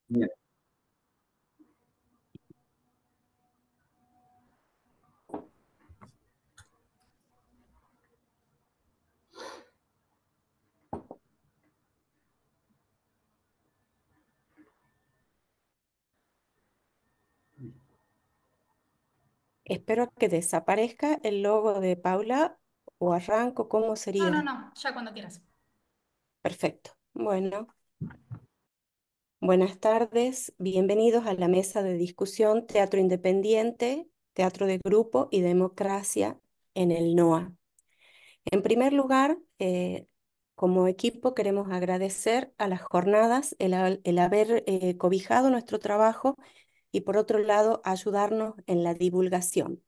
Bien. Espero que desaparezca el logo de Paula o arranco, ¿cómo No, no, sería? no, ya cuando quieras. Perfecto. Bueno, buenas tardes. Bienvenidos a la mesa de discusión Teatro Independiente, Teatro de Grupo y Democracia en el NOA. En primer lugar, como equipo queremos agradecer a las jornadas el haber cobijado nuestro trabajo y por otro lado ayudarnos en la divulgación.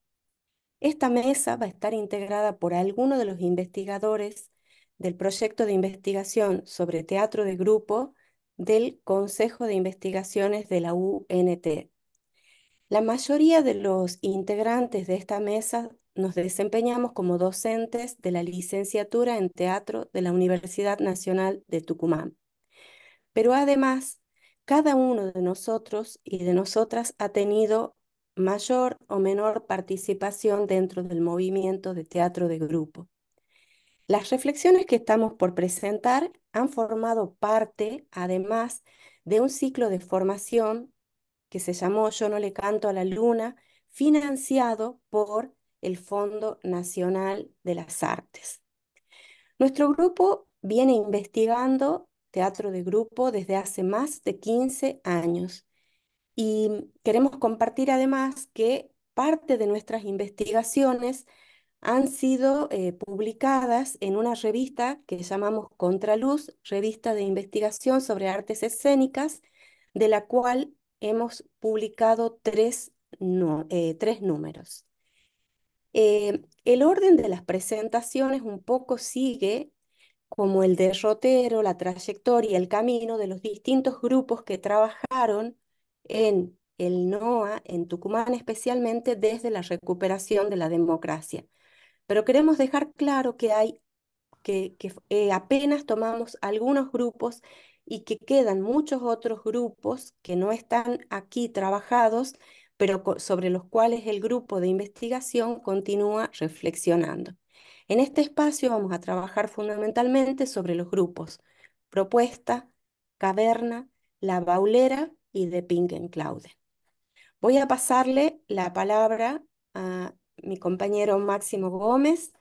Esta mesa va a estar integrada por algunos de los investigadores del proyecto de investigación sobre teatro de grupo del Consejo de Investigaciones de la UNT. La mayoría de los integrantes de esta mesa nos desempeñamos como docentes de la licenciatura en teatro de la Universidad Nacional de Tucumán. Pero además, cada uno de nosotros y de nosotras ha tenido mayor o menor participación dentro del movimiento de teatro de grupo. Las reflexiones que estamos por presentar han formado parte, además, de un ciclo de formación que se llamó Yo no le canto a la luna, financiado por el Fondo Nacional de las Artes. Nuestro grupo viene investigando teatro de grupo desde hace más de 15 años y queremos compartir además que parte de nuestras investigaciones han sido publicadas en una revista que llamamos Contraluz, revista de investigación sobre artes escénicas, de la cual hemos publicado tres números. El orden de las presentaciones un poco sigue como el derrotero, la trayectoria, el camino de los distintos grupos que trabajaron en el NOA, en Tucumán especialmente, desde la recuperación de la democracia. Pero queremos dejar claro que apenas tomamos algunos grupos y que quedan muchos otros grupos que no están aquí trabajados, pero sobre los cuales el grupo de investigación continúa reflexionando. En este espacio vamos a trabajar fundamentalmente sobre los grupos Propuesta, Caverna, La Baulera y The Pink and Cloud. Voy a pasarle la palabra a mi compañero Máximo Gómez.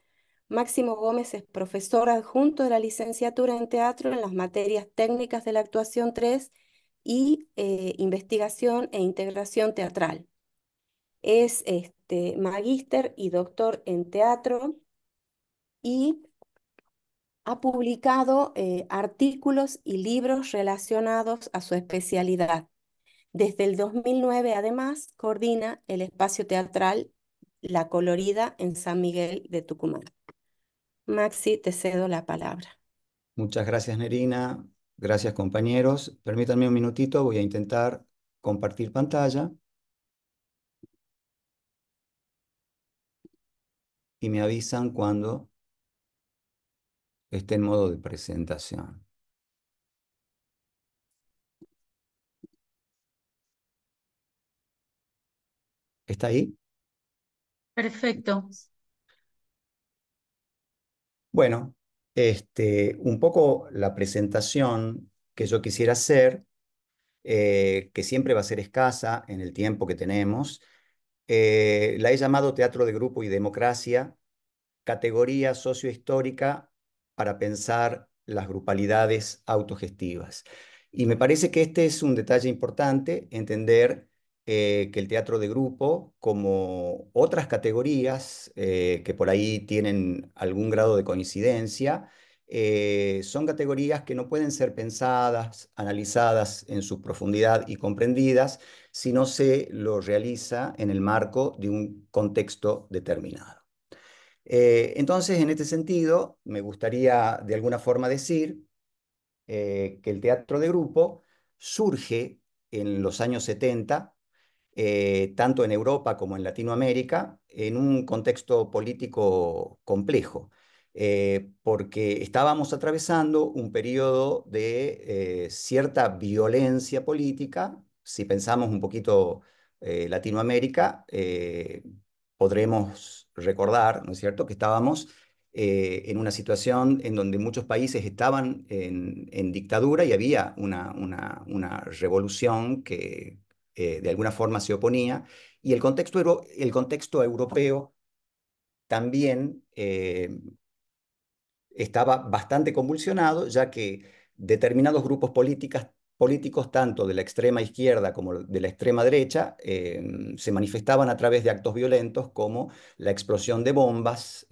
Máximo Gómez es profesor adjunto de la licenciatura en teatro en las materias técnicas de la actuación 3 y investigación e integración teatral. Es magíster y doctor en teatro y ha publicado artículos y libros relacionados a su especialidad. Desde el 2009, además, coordina el espacio teatral La Colorida en San Miguel de Tucumán. Maxi, te cedo la palabra. Muchas gracias, Nerina. Gracias, compañeros. Permítanme un minutito, voy a intentar compartir pantalla y me avisan cuando esté en modo de presentación. ¿Está ahí? Perfecto. Bueno, un poco la presentación que yo quisiera hacer, que siempre va a ser escasa en el tiempo que tenemos, la he llamado Teatro de Grupo y Democracia, categoría sociohistórica para pensar las grupalidades autogestivas. Y me parece que este es un detalle importante, entender que el teatro de grupo, como otras categorías que por ahí tienen algún grado de coincidencia, son categorías que no pueden ser pensadas, analizadas en su profundidad y comprendidas si no se lo realiza en el marco de un contexto determinado. Entonces, en este sentido, me gustaría de alguna forma decir que el teatro de grupo surge en los años 70, tanto en Europa como en Latinoamérica, en un contexto político complejo. porque estábamos atravesando un periodo de cierta violencia política. Si pensamos un poquito Latinoamérica, podremos recordar, ¿no es cierto?, que estábamos en una situación en donde muchos países estaban en dictadura y había una revolución que de alguna forma se oponía, y el contexto europeo también estaba bastante convulsionado, ya que determinados grupos políticos, tanto de la extrema izquierda como de la extrema derecha, se manifestaban a través de actos violentos como la explosión de bombas,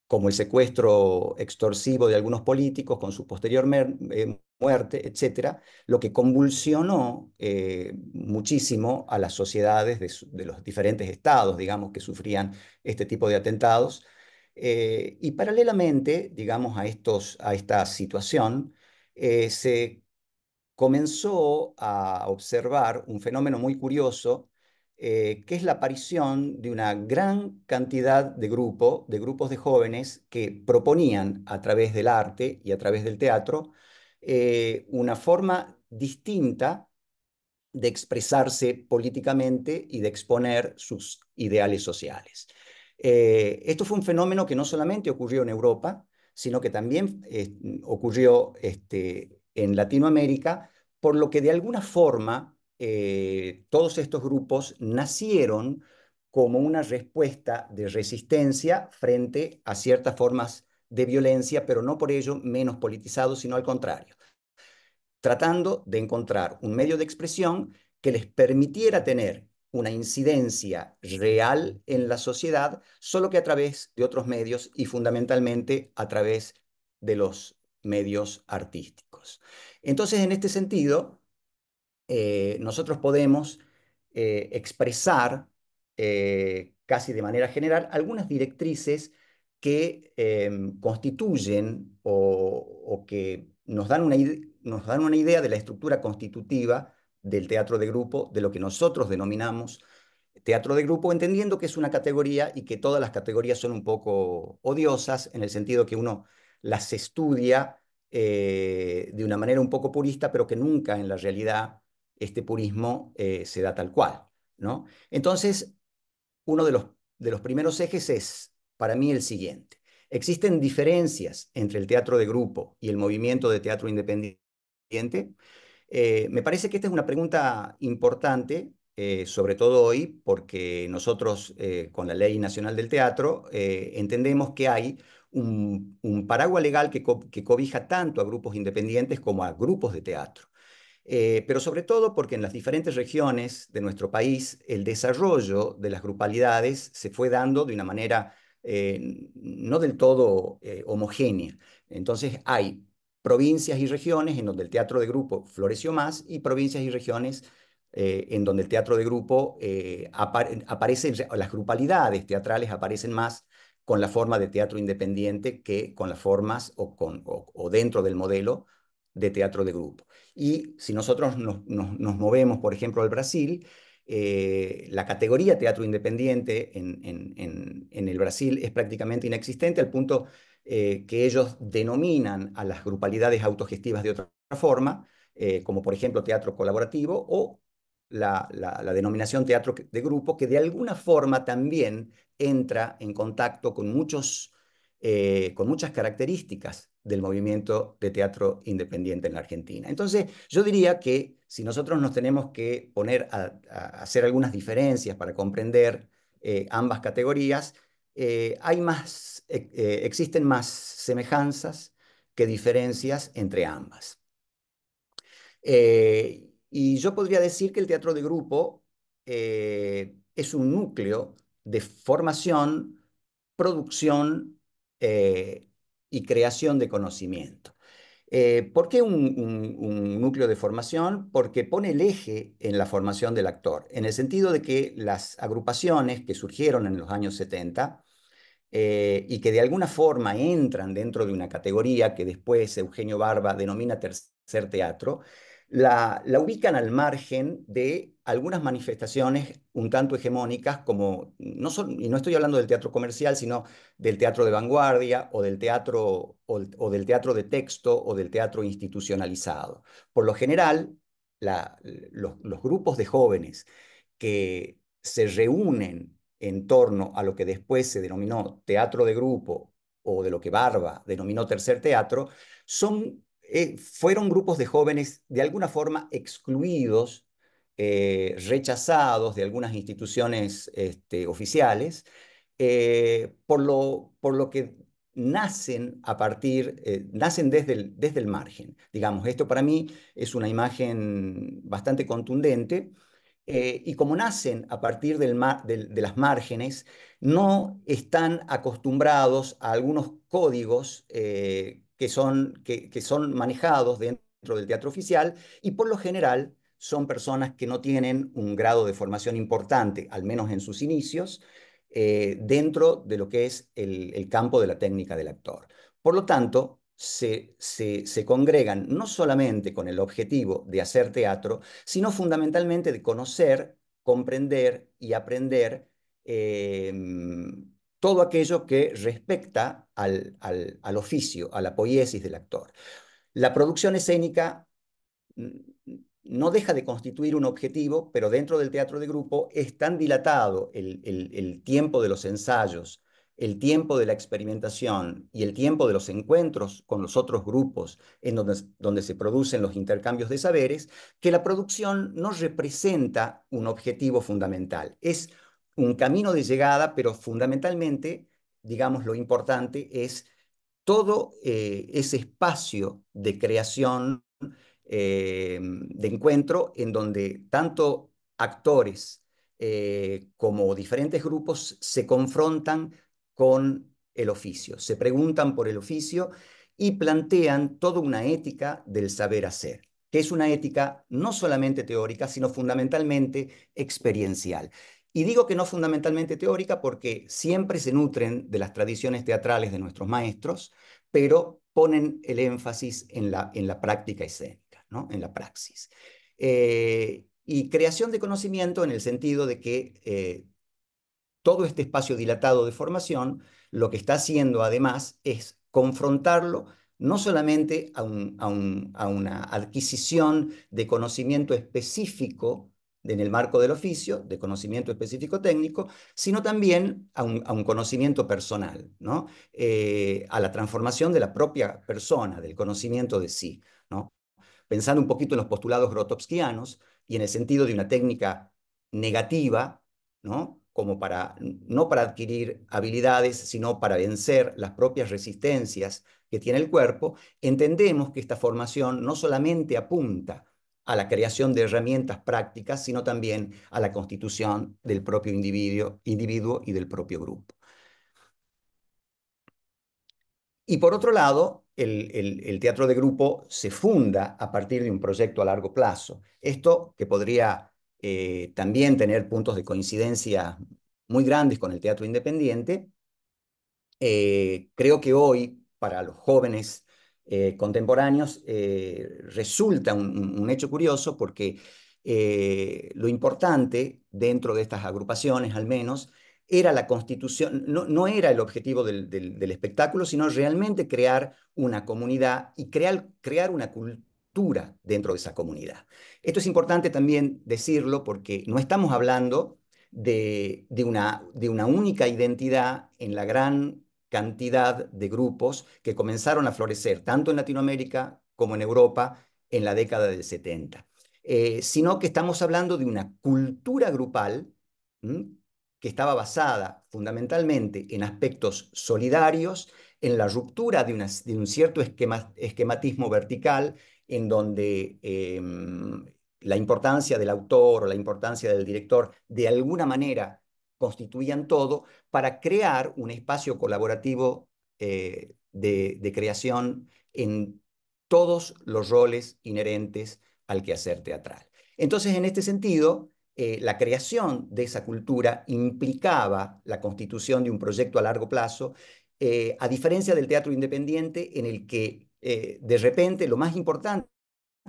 como el secuestro extorsivo de algunos políticos con su posterior muerte, etcétera, lo que convulsionó muchísimo a las sociedades de los diferentes estados, digamos, que sufrían este tipo de atentados. Y paralelamente, digamos, a esta situación, se comenzó a observar un fenómeno muy curioso, que es la aparición de una gran cantidad de grupos de jóvenes que proponían a través del arte y a través del teatro una forma distinta de expresarse políticamente y de exponer sus ideales sociales. Esto fue un fenómeno que no solamente ocurrió en Europa, sino que también ocurrió en Latinoamérica, por lo que de alguna forma todos estos grupos nacieron como una respuesta de resistencia frente a ciertas formas de violencia, pero no por ello menos politizados, sino al contrario, tratando de encontrar un medio de expresión que les permitiera tener una incidencia real en la sociedad, solo que a través de otros medios y fundamentalmente a través de los medios artísticos. Entonces, en este sentido, nosotros podemos expresar casi de manera general algunas directrices que constituyen o que nos dan una idea de la estructura constitutiva del teatro de grupo, de lo que nosotros denominamos teatro de grupo, entendiendo que es una categoría y que todas las categorías son un poco odiosas en el sentido que uno las estudia de una manera un poco purista, pero que nunca en la realidad este purismo se da tal cual, ¿no? Entonces, uno de los primeros ejes es, para mí, el siguiente. ¿Existen diferencias entre el teatro de grupo y el movimiento de teatro independiente? Me parece que esta es una pregunta importante, sobre todo hoy, porque nosotros con la Ley Nacional del Teatro entendemos que hay un paraguas legal que cobija tanto a grupos independientes como a grupos de teatro. Pero sobre todo porque en las diferentes regiones de nuestro país el desarrollo de las grupalidades se fue dando de una manera no del todo homogénea. Entonces hay provincias y regiones en donde el teatro de grupo floreció más y provincias y regiones en donde el teatro de grupo aparecen, las grupalidades teatrales aparecen más con la forma de teatro independiente que con las formas o dentro del modelo de teatro de grupo. Y si nosotros nos movemos, por ejemplo, al Brasil, la categoría teatro independiente en el Brasil es prácticamente inexistente, al punto que ellos denominan a las grupalidades autogestivas de otra forma, como por ejemplo teatro colaborativo o la denominación teatro de grupo, que de alguna forma también entra en contacto con muchas características del movimiento de teatro independiente en la Argentina. Entonces, yo diría que si nosotros nos tenemos que poner a hacer algunas diferencias para comprender ambas categorías, existen más semejanzas que diferencias entre ambas. Y yo podría decir que el teatro de grupo es un núcleo de formación, producción y creación de conocimiento. ¿Por qué un núcleo de formación? Porque pone el eje en la formación del actor, en el sentido de que las agrupaciones que surgieron en los años 70 y que de alguna forma entran dentro de una categoría que después Eugenio Barba denomina tercer teatro, la ubican al margen de algunas manifestaciones un tanto hegemónicas, como, y no estoy hablando del teatro comercial, sino del teatro de vanguardia o del teatro, o del teatro de texto o del teatro institucionalizado. Por lo general, los grupos de jóvenes que se reúnen en torno a lo que después se denominó teatro de grupo o de lo que Barba denominó tercer teatro, fueron grupos de jóvenes de alguna forma excluidos, rechazados de algunas instituciones oficiales, por lo que nacen desde el margen. Digamos, esto para mí es una imagen bastante contundente. Y como nacen a partir de las márgenes, no están acostumbrados a algunos códigos que son manejados dentro del teatro oficial, y por lo general son personas que no tienen un grado de formación importante, al menos en sus inicios, dentro de lo que es el campo de la técnica del actor. Por lo tanto, se congregan no solamente con el objetivo de hacer teatro, sino fundamentalmente de conocer, comprender y aprender eh, todo aquello que respecta al oficio, a la poiesis del actor. La producción escénica no deja de constituir un objetivo, pero dentro del teatro de grupo es tan dilatado el tiempo de los ensayos, el tiempo de la experimentación y el tiempo de los encuentros con los otros grupos donde se producen los intercambios de saberes, que la producción no representa un objetivo fundamental. Es un camino de llegada, pero fundamentalmente, digamos, lo importante es todo ese espacio de creación, de encuentro, en donde tanto actores como diferentes grupos se confrontan con el oficio, se preguntan por el oficio y plantean toda una ética del saber hacer, que es una ética no solamente teórica, sino fundamentalmente experiencial. Y digo que no fundamentalmente teórica porque siempre se nutren de las tradiciones teatrales de nuestros maestros, pero ponen el énfasis en la práctica escénica, ¿no? En la praxis. Y creación de conocimiento en el sentido de que todo este espacio dilatado de formación lo que está haciendo además es confrontarlo no solamente a una adquisición de conocimiento específico en el marco del oficio, de conocimiento específico técnico, sino también a un conocimiento personal, ¿no? A la transformación de la propia persona, del conocimiento de sí, ¿no? Pensando un poquito en los postulados grotowskianos y en el sentido de una técnica negativa, ¿no? Como no para adquirir habilidades, sino para vencer las propias resistencias que tiene el cuerpo, entendemos que esta formación no solamente apunta a la creación de herramientas prácticas, sino también a la constitución del propio individuo y del propio grupo. Y por otro lado, el teatro de grupo se funda a partir de un proyecto a largo plazo. Esto que podría también tener puntos de coincidencia muy grandes con el teatro independiente, creo que hoy, para los jóvenes contemporáneos, resulta un hecho curioso porque lo importante dentro de estas agrupaciones, al menos, era la constitución, no era el objetivo del espectáculo, sino realmente crear una comunidad y crear una cultura dentro de esa comunidad. Esto es importante también decirlo porque no estamos hablando de una única identidad en la gran cantidad de grupos que comenzaron a florecer tanto en Latinoamérica como en Europa en la década del 70. Sino que estamos hablando de una cultura grupal, ¿m?, que estaba basada fundamentalmente en aspectos solidarios, en la ruptura de un cierto esquematismo vertical, en donde la importancia del autor o la importancia del director de alguna manera constituían todo, para crear un espacio colaborativo de creación en todos los roles inherentes al quehacer teatral. Entonces, en este sentido, la creación de esa cultura implicaba la constitución de un proyecto a largo plazo, a diferencia del teatro independiente, en el que de repente lo más importante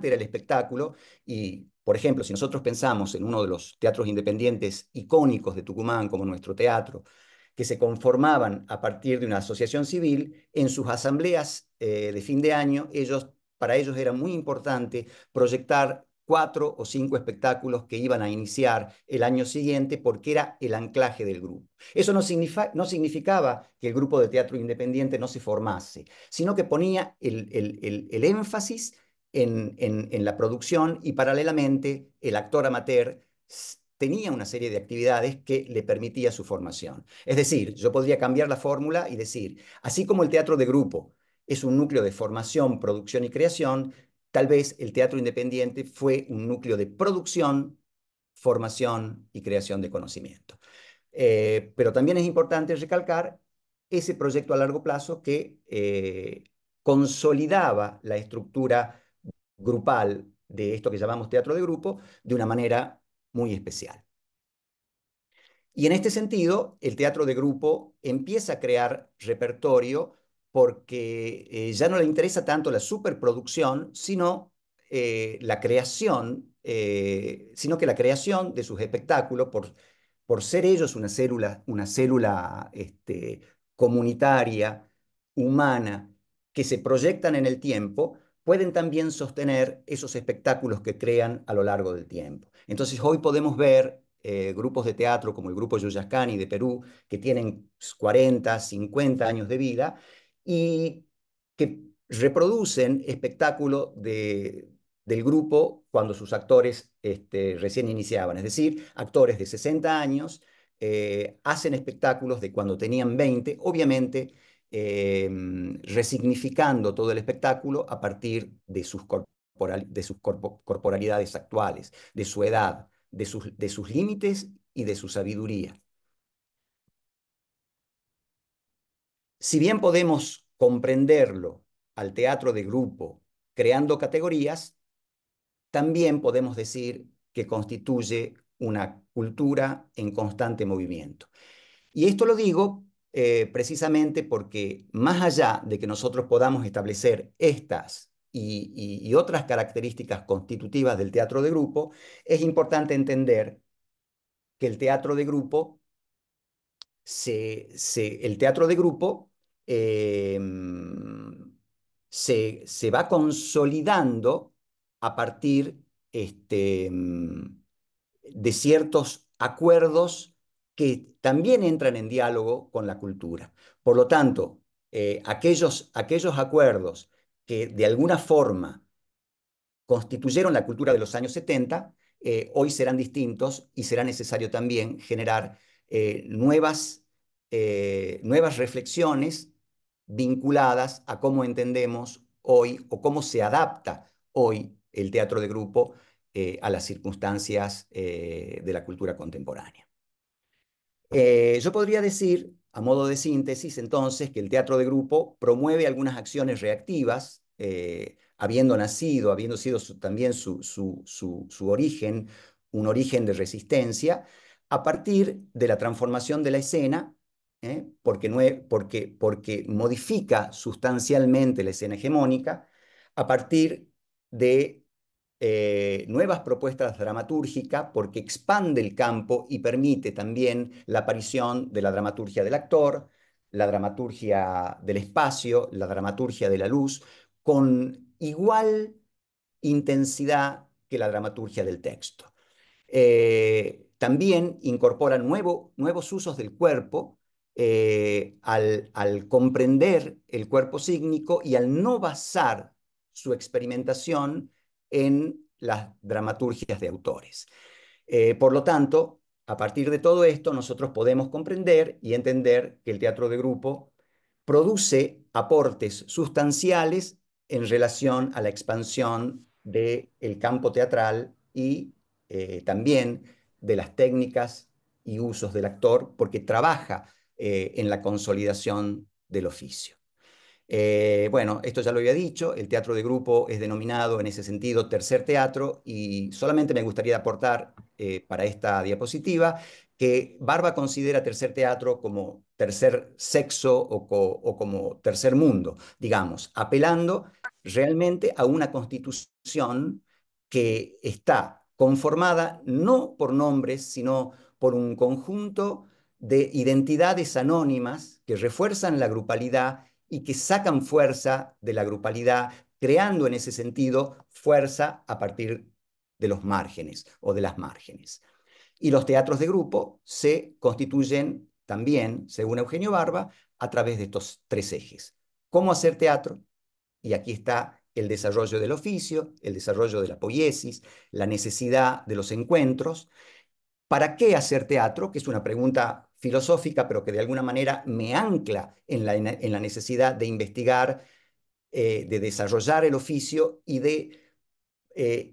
era el espectáculo y, por ejemplo, si nosotros pensamos en uno de los teatros independientes icónicos de Tucumán, como nuestro teatro, que se conformaban a partir de una asociación civil, en sus asambleas de fin de año, para ellos era muy importante proyectar 4 o 5 espectáculos que iban a iniciar el año siguiente porque era el anclaje del grupo. Eso no significaba que el grupo de teatro independiente no se formase, sino que ponía el énfasis en la producción y paralelamente el actor amateur tenía una serie de actividades que le permitía su formación. Es decir, yo podría cambiar la fórmula y decir, así como el teatro de grupo es un núcleo de formación, producción y creación, tal vez el teatro independiente fue un núcleo de producción, formación y creación de conocimiento. Pero también es importante recalcar ese proyecto a largo plazo que consolidaba la estructura grupal de esto que llamamos teatro de grupo de una manera muy especial. Y en este sentido, el teatro de grupo empieza a crear repertorio porque ya no le interesa tanto la superproducción, sino que la creación de sus espectáculos, por ser ellos una célula comunitaria, humana, que se proyectan en el tiempo, pueden también sostener esos espectáculos que crean a lo largo del tiempo. Entonces hoy podemos ver grupos de teatro como el grupo Yuyascani de Perú, que tienen 40, 50 años de vida y que reproducen espectáculos del grupo cuando sus actores recién iniciaban. Es decir, actores de 60 años hacen espectáculos de cuando tenían 20, obviamente resignificando todo el espectáculo a partir de sus corporalidades actuales, de su edad, de sus límites y de su sabiduría. Si bien podemos comprenderlo al teatro de grupo creando categorías, también podemos decir que constituye una cultura en constante movimiento. Y esto lo digo precisamente porque más allá de que nosotros podamos establecer estas y otras características constitutivas del teatro de grupo, es importante entender que el teatro de grupo el teatro de grupo eh, se va consolidando a partir de ciertos acuerdos que también entran en diálogo con la cultura. Por lo tanto, aquellos acuerdos que de alguna forma constituyeron la cultura de los años 70, hoy serán distintos y será necesario también generar nuevas reflexiones vinculadas a cómo entendemos hoy o cómo se adapta hoy el teatro de grupo a las circunstancias de la cultura contemporánea. Yo podría decir, a modo de síntesis, entonces, que el teatro de grupo promueve algunas acciones reactivas, habiendo sido también su origen, un origen de resistencia, a partir de la transformación de la escena, porque modifica sustancialmente la escena hegemónica, a partir de nuevas propuestas dramatúrgicas porque expande el campo y permite también la aparición de la dramaturgia del actor, la dramaturgia del espacio, la dramaturgia de la luz, con igual intensidad que la dramaturgia del texto. También incorpora nuevos usos del cuerpo al comprender el cuerpo sígnico y al no basar su experimentación en las dramaturgias de autores. Por lo tanto, a partir de todo esto, nosotros podemos comprender y entender que el teatro de grupo produce aportes sustanciales en relación a la expansión del campo teatral y también de las técnicas y usos del actor, porque trabaja en la consolidación del oficio. Bueno, esto ya lo había dicho, el teatro de grupo es denominado en ese sentido tercer teatro y solamente me gustaría aportar para esta diapositiva que Barba considera tercer teatro como tercer sexo o como tercer mundo, digamos, apelando realmente a una constitución que está conformada no por nombres, sino por un conjunto de identidades anónimas que refuerzan la grupalidad y que sacan fuerza de la grupalidad, creando en ese sentido fuerza a partir de los márgenes o de las márgenes. Y los teatros de grupo se constituyen también, según Eugenio Barba, a través de estos tres ejes. ¿Cómo hacer teatro? Y aquí está el desarrollo del oficio, el desarrollo de la poiesis, la necesidad de los encuentros. ¿Para qué hacer teatro? Que es una pregunta filosófica, pero que de alguna manera me ancla en la necesidad de investigar, de desarrollar el oficio y de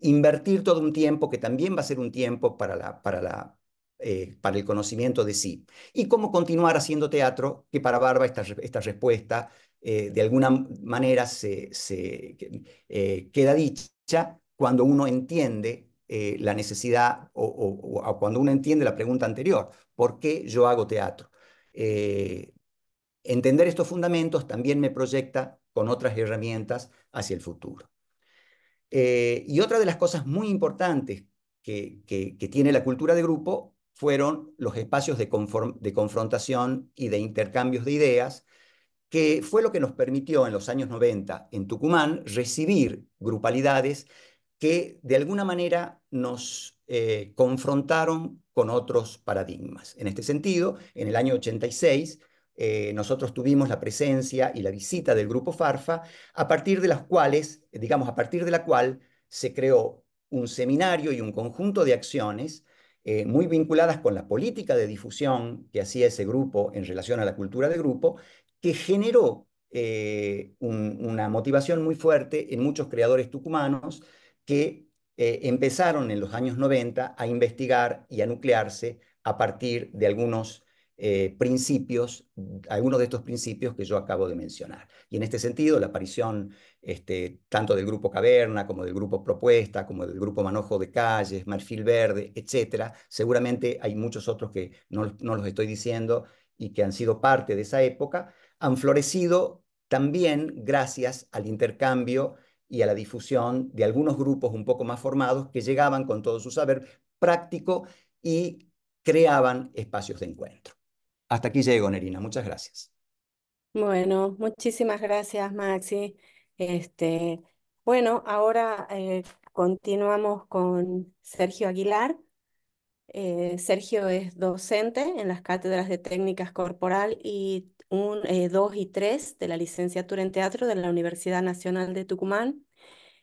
invertir todo un tiempo que también va a ser un tiempo para el conocimiento de sí. Y cómo continuar haciendo teatro, que para Barba esta respuesta de alguna manera queda dicha cuando uno entiende la necesidad o cuando uno entiende la pregunta anterior, ¿por qué yo hago teatro? Entender estos fundamentos también me proyecta con otras herramientas hacia el futuro. Y otra de las cosas muy importantes que tiene la cultura de grupo fueron los espacios de confrontación y de intercambios de ideas, que fue lo que nos permitió en los años 90 en Tucumán recibir grupalidades que de alguna manera nos confrontaron con otros paradigmas. En este sentido, en el año 86, nosotros tuvimos la presencia y la visita del grupo Farfa, a partir de las cuales, digamos, a partir de la cual se creó un seminario y un conjunto de acciones muy vinculadas con la política de difusión que hacía ese grupo en relación a la cultura de grupo, que generó una motivación muy fuerte en muchos creadores tucumanos que empezaron en los años 90 a investigar y a nuclearse a partir de algunos de estos principios que yo acabo de mencionar. Y en este sentido, la aparición tanto del Grupo Caverna, como del Grupo Propuesta, como del Grupo Manojo de Calles, Marfil Verde, etcétera, seguramente hay muchos otros que no los estoy diciendo y que han sido parte de esa época, han florecido también gracias al intercambio y a la difusión de algunos grupos un poco más formados que llegaban con todo su saber práctico y creaban espacios de encuentro. Hasta aquí llego, Nerina. Muchas gracias. Bueno, muchísimas gracias, Maxi. Este, bueno, ahora continuamos con Sergio Aguilar. Sergio es docente en las cátedras de técnicas corporal y 2 y 3 de la licenciatura en teatro de la Universidad Nacional de Tucumán.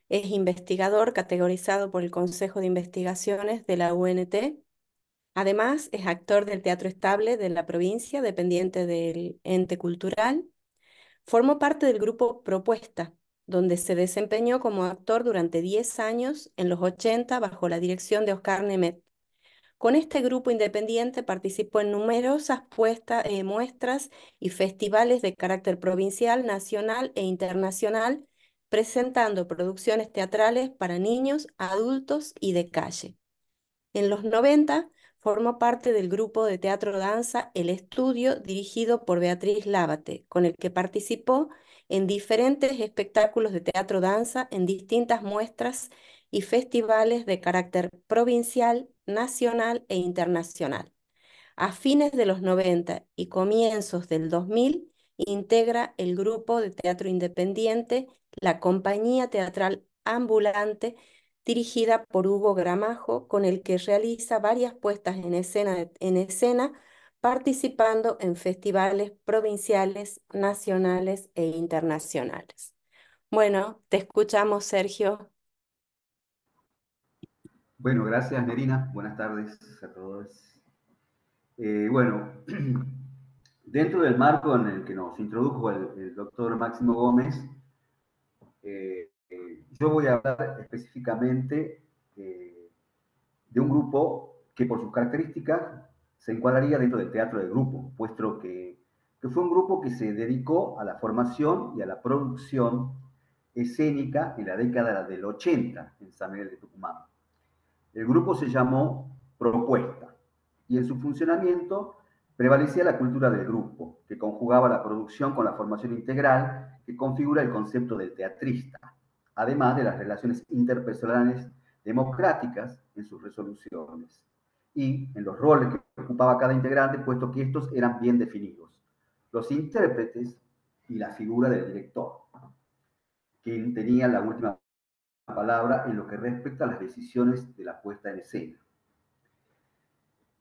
Es investigador categorizado por el Consejo de Investigaciones de la UNT. Además, es actor del Teatro Estable de la provincia, dependiente del ente cultural. Formó parte del grupo Propuesta, donde se desempeñó como actor durante 10 años en los 80 bajo la dirección de Oscar Nemet. Con este grupo independiente participó en numerosas muestras y festivales de carácter provincial, nacional e internacional, presentando producciones teatrales para niños, adultos y de calle. En los 90 formó parte del grupo de teatro-danza El Estudio, dirigido por Beatriz Lábate, con el que participó en diferentes espectáculos de teatro-danza en distintas muestras y festivales de carácter provincial, nacional e internacional. A fines de los 90 y comienzos del 2000, integra el grupo de teatro independiente La Compañía Teatral Ambulante, dirigida por Hugo Gramajo, con el que realiza varias puestas en escena, participando en festivales provinciales, nacionales e internacionales. Bueno, te escuchamos, Sergio. Bueno, gracias, Nerina. Buenas tardes a todos. Bueno, dentro del marco en el que nos introdujo el doctor Máximo Gómez, yo voy a hablar específicamente de un grupo que por sus características se encuadraría dentro del teatro de grupo, puesto que fue un grupo que se dedicó a la formación y a la producción escénica en la década del 80 en San Miguel de Tucumán. El grupo se llamó Propuesta y en su funcionamiento prevalecía la cultura del grupo, que conjugaba la producción con la formación integral que configura el concepto del teatrista. además de las relaciones interpersonales democráticas en sus resoluciones y en los roles que ocupaba cada integrante, puesto que estos eran bien definidos. Los intérpretes y la figura del director, quien tenía la última palabra en lo que respecta a las decisiones de la puesta en escena.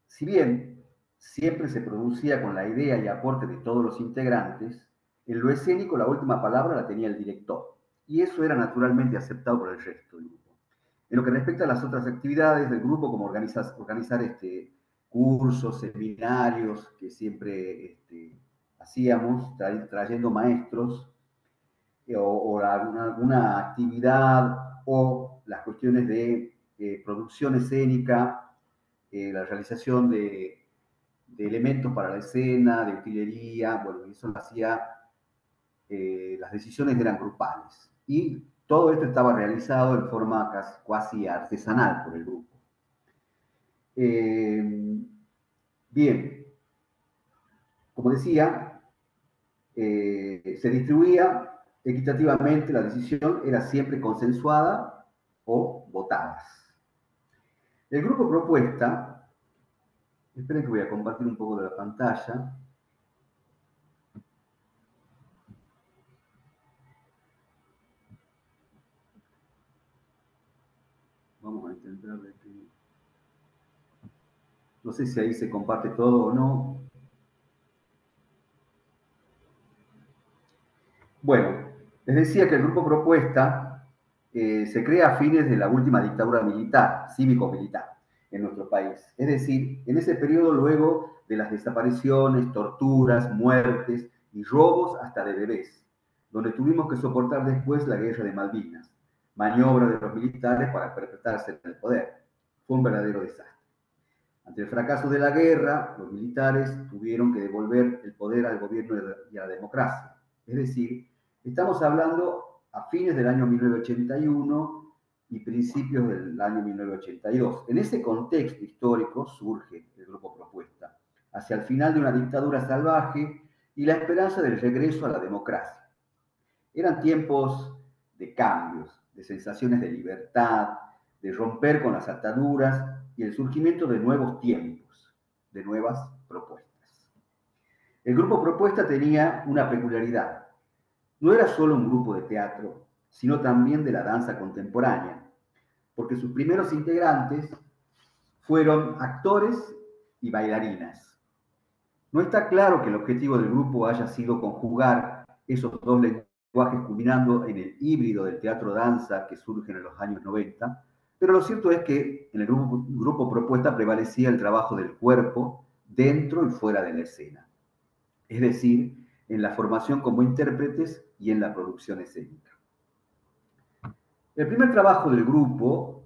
Si bien siempre se producía con la idea y aporte de todos los integrantes, en lo escénico la última palabra la tenía el director, y eso era naturalmente aceptado por el resto del grupo. En lo que respecta a las otras actividades del grupo, como organizar cursos, seminarios que siempre hacíamos, trayendo maestros, o alguna actividad, o las cuestiones de producción escénica, la realización de elementos para la escena, de utilería, bueno, eso lo hacía, las decisiones eran grupales. Y todo esto estaba realizado en forma casi artesanal por el grupo. Bien, como decía, se distribuía equitativamente, la decisión era siempre consensuada o votadas. El grupo propuesta, esperen que voy a compartir un poco de la pantalla. Vamos a intentar de que... No sé si ahí se comparte todo o no. Bueno, les decía que el grupo propuesta se crea a fines de la última dictadura militar, cívico-militar, en nuestro país. Es decir, en ese periodo luego de las desapariciones, torturas, muertes y robos hasta de bebés, donde tuvimos que soportar después la guerra de Malvinas, maniobra de los militares para perpetuarse en el poder. Fue un verdadero desastre. Ante el fracaso de la guerra, los militares tuvieron que devolver el poder al gobierno y a la democracia. Es decir, estamos hablando a fines del año 1981 y principios del año 1982. En ese contexto histórico surge el Grupo Propuesta, hacia el final de una dictadura salvaje y la esperanza del regreso a la democracia. Eran tiempos de cambios, de sensaciones de libertad, de romper con las ataduras y el surgimiento de nuevos tiempos, de nuevas propuestas. El Grupo Propuesta tenía una peculiaridad. No era solo un grupo de teatro, sino también de la danza contemporánea, porque sus primeros integrantes fueron actores y bailarinas. No está claro que el objetivo del grupo haya sido conjugar esos dos lenguajes, culminando en el híbrido del teatro-danza que surge en los años 90, pero lo cierto es que en el grupo Propuesta prevalecía el trabajo del cuerpo dentro y fuera de la escena, es decir, en la formación como intérpretes y en la producción escénica. El primer trabajo del grupo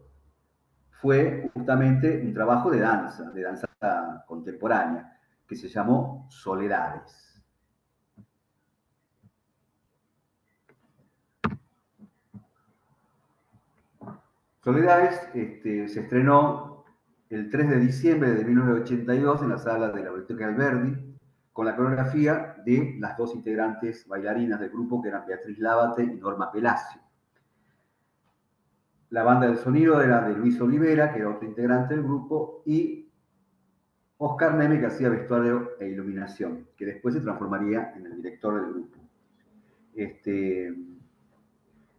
fue justamente un trabajo de danza contemporánea, que se llamó Soledades. Soledades se estrenó el 3 de diciembre de 1982 en la sala de la Biblioteca Alberdi, con la coreografía de las dos integrantes bailarinas del grupo, que eran Beatriz Lábate y Norma Pelacio. La banda de sonido era de Luis Olivera, que era otro integrante del grupo, y Oscar Neme, que hacía vestuario e iluminación, que después se transformaría en el director del grupo.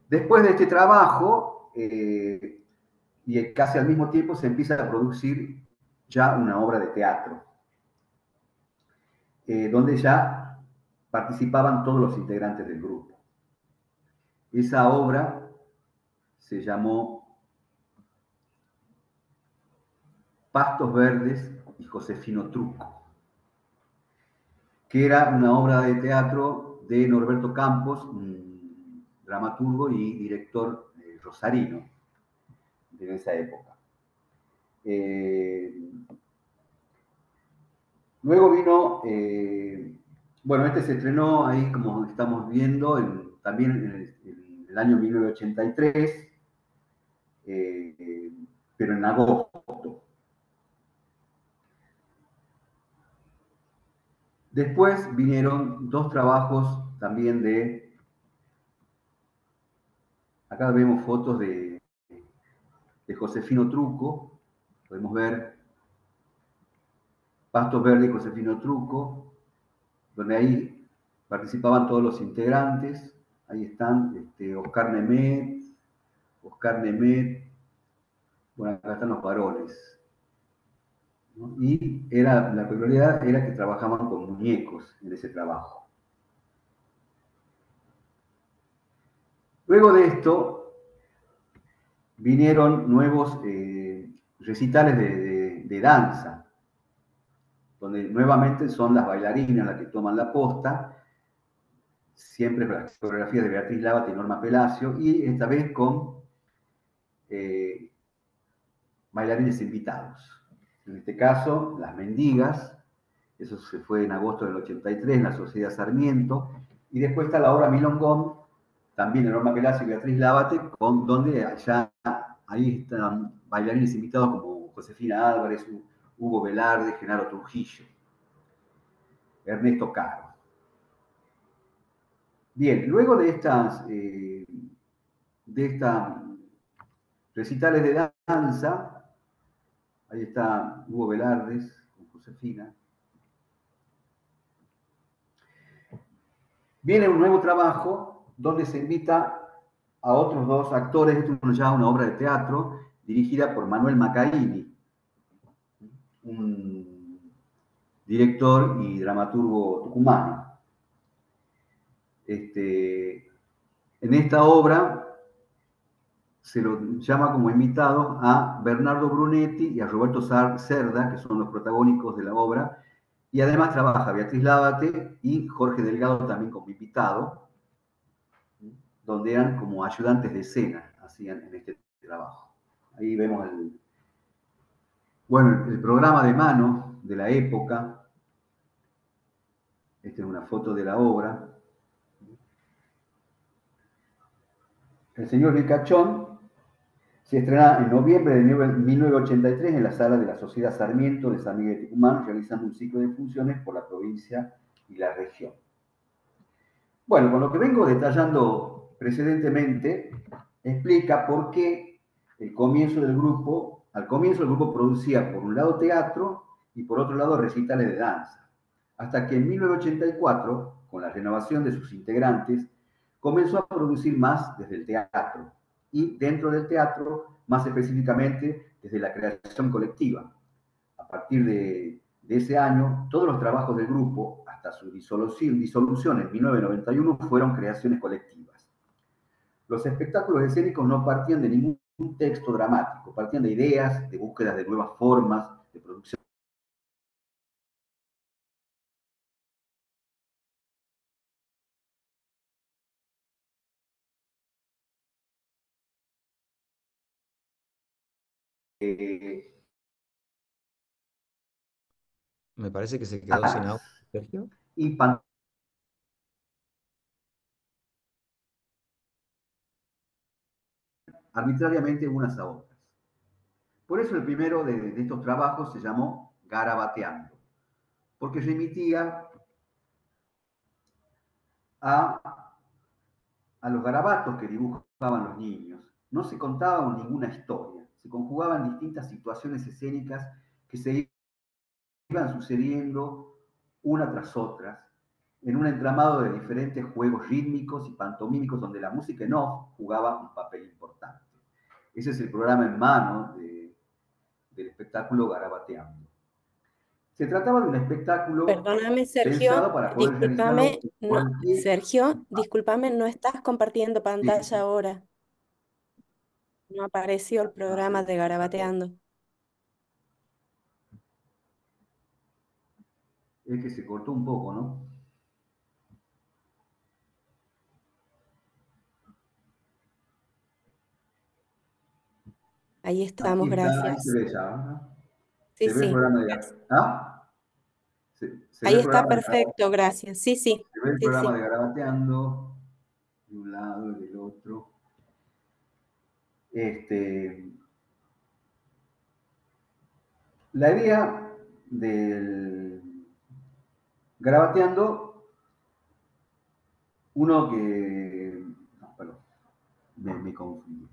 Después de este trabajo, y casi al mismo tiempo se empieza a producir ya una obra de teatro, donde ya participaban todos los integrantes del grupo. Esa obra se llamó Pastos Verdes y Josefino Truco, que era una obra de teatro de Norberto Campos, un dramaturgo y director rosarino de esa época. Luego vino, bueno, se estrenó ahí, como estamos viendo, también en el año 1983, pero en agosto. Después vinieron dos trabajos también de Acá vemos fotos de Josefino Truco, podemos ver Pasto Verde y Josefino Truco, donde ahí participaban todos los integrantes. Ahí están Oscar Nemet, bueno, acá están los varones, ¿no? Y la peculiaridad era que trabajaban con muñecos en ese trabajo. Luego de esto, vinieron nuevos recitales de danza, donde nuevamente son las bailarinas las que toman la posta, siempre con las coreografías de Beatriz Lábate y Norma Pelacio, y esta vez con bailarines invitados. En este caso, Las Mendigas, eso se fue en agosto del 83 en la Sociedad Sarmiento, y después está la obra Milongón, también de Norma Pelacio y Beatriz Lábate, donde ahí están bailarines invitados como Josefina Álvarez, Hugo Velarde, Genaro Trujillo, Ernesto Caro. Bien, luego de estas recitales de danza, ahí está Hugo Velardes con Josefina. Viene un nuevo trabajo donde se invita a otros dos actores. Esto es ya una obra de teatro dirigida por Manuel Macarini, un director y dramaturgo tucumano. En esta obra se lo llama como invitados a Bernardo Brunetti y a Roberto Cerda, que son los protagónicos de la obra, y además trabaja Beatriz Lábate y Jorge Delgado también como invitado, donde eran como ayudantes de escena, hacían en este trabajo. Ahí vemos el programa de mano de la época. Esta es una foto de la obra. El señor Ricachón se estrena en noviembre de 1983 en la sala de la Sociedad Sarmiento de San Miguel de Tucumán, realizando un ciclo de funciones por la provincia y la región. Bueno, con lo que vengo detallando precedentemente, explica por qué al comienzo el grupo producía por un lado teatro y por otro lado recitales de danza, hasta que en 1984, con la renovación de sus integrantes, comenzó a producir más desde el teatro, y dentro del teatro, más específicamente desde la creación colectiva. A partir de ese año, todos los trabajos del grupo, hasta su disolución en 1991, fueron creaciones colectivas. Los espectáculos escénicos no partían de ningún texto dramático, partían de ideas, de búsquedas de nuevas formas de producción. Me parece que se quedó sin audio, Sergio. Y arbitrariamente unas a otras. Por eso el primero de estos trabajos se llamó Garabateando, porque remitía a los garabatos que dibujaban los niños. No se contaba ninguna historia, se conjugaban distintas situaciones escénicas que se iban sucediendo una tras otra, en un entramado de diferentes juegos rítmicos y pantomímicos donde la música en off jugaba un papel importante. Ese es el programa en mano del espectáculo Garabateando. Se trataba de un espectáculo Perdóname, pensado Sergio, para poder realizarlo discúlpame, en no, cualquier... Sergio, discúlpame, no estás compartiendo Sí, pantalla ahora. No apareció el programa de Garabateando. es que se cortó un poco, ¿no? Ahí Aquí estamos, está, ahí se gracias. ve ya, ¿no? Sí, Se ve el sí. programa de... ¿Ah? Se ve Ahí el está programa perfecto, gracias. Sí, sí, se ve el sí, programa sí. de Garabateando, de un lado y del otro. La idea del Garabateando, uno que... No, perdón. me confundí.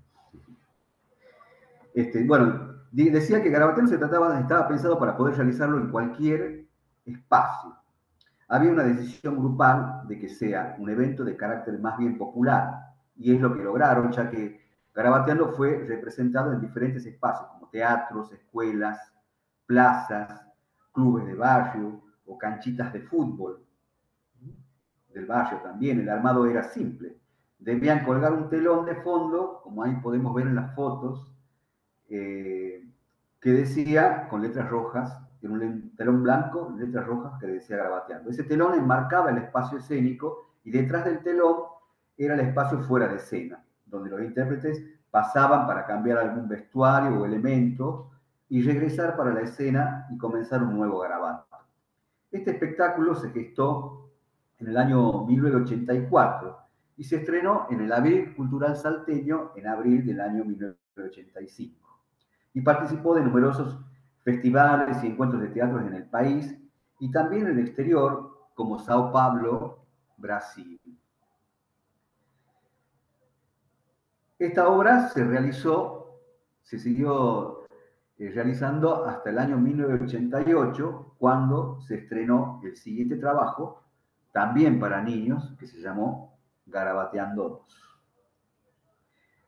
Bueno, decía que Garabateando estaba pensado para poder realizarlo en cualquier espacio. Había una decisión grupal de que sea un evento de carácter más bien popular, y es lo que lograron, ya que Garabateando fue representado en diferentes espacios, como teatros, escuelas, plazas, clubes de barrio o canchitas de fútbol del barrio también. El armado era simple. Debían colgar un telón de fondo, como ahí podemos ver en las fotos, que decía, con letras rojas, en un telón blanco, letras rojas, que decía Garabateando. Ese telón enmarcaba el espacio escénico y detrás del telón era el espacio fuera de escena, donde los intérpretes pasaban para cambiar algún vestuario o elemento y regresar para la escena y comenzar un nuevo garabato. Este espectáculo se gestó en el año 1984 y se estrenó en el Abril Cultural Salteño en abril del año 1985. Y participó de numerosos festivales y encuentros de teatros en el país y también en el exterior, como Sao Paulo, Brasil. Esta obra se siguió realizando hasta el año 1988, cuando se estrenó el siguiente trabajo, también para niños, que se llamó Garabateando 2.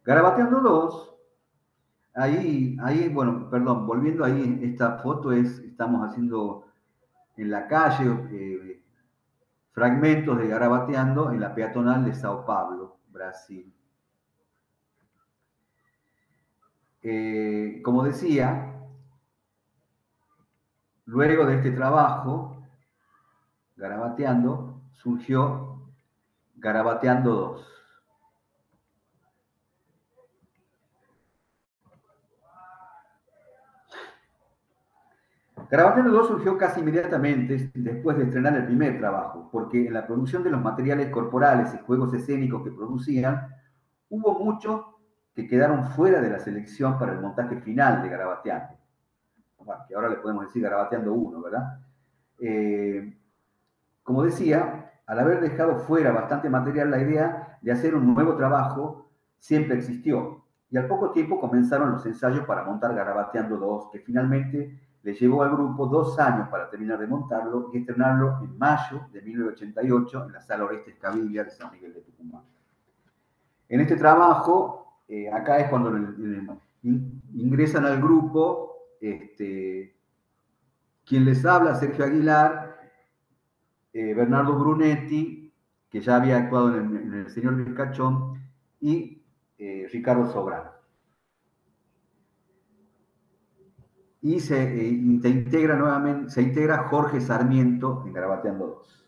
Garabateando 2, bueno, perdón, volviendo ahí, esta foto estamos haciendo en la calle fragmentos de Garabateando en la peatonal de Sao Paulo, Brasil. Como decía, luego de este trabajo, Garabateando, surgió Garabateando 2. Garabateando 2 surgió casi inmediatamente después de estrenar el primer trabajo, porque en la producción de los materiales corporales y juegos escénicos que producían, hubo muchos que quedaron fuera de la selección para el montaje final de Garabateando. Bueno, que ahora le podemos decir Garabateando 1, ¿verdad? Como decía, al haber dejado fuera bastante material, la idea de hacer un nuevo trabajo siempre existió. Y al poco tiempo comenzaron los ensayos para montar Garabateando 2, que finalmente le llevó al grupo 2 años para terminar de montarlo y estrenarlo en mayo de 1988 en la Sala Orestes Caviglia de San Miguel de Tucumán. En este trabajo, acá es cuando ingresan al grupo quien les habla, Sergio Aguilar, Bernardo Brunetti, que ya había actuado en El Señor Vizcachón, y Ricardo Sobrano. Y se integra Jorge Sarmiento en Garabateando 2.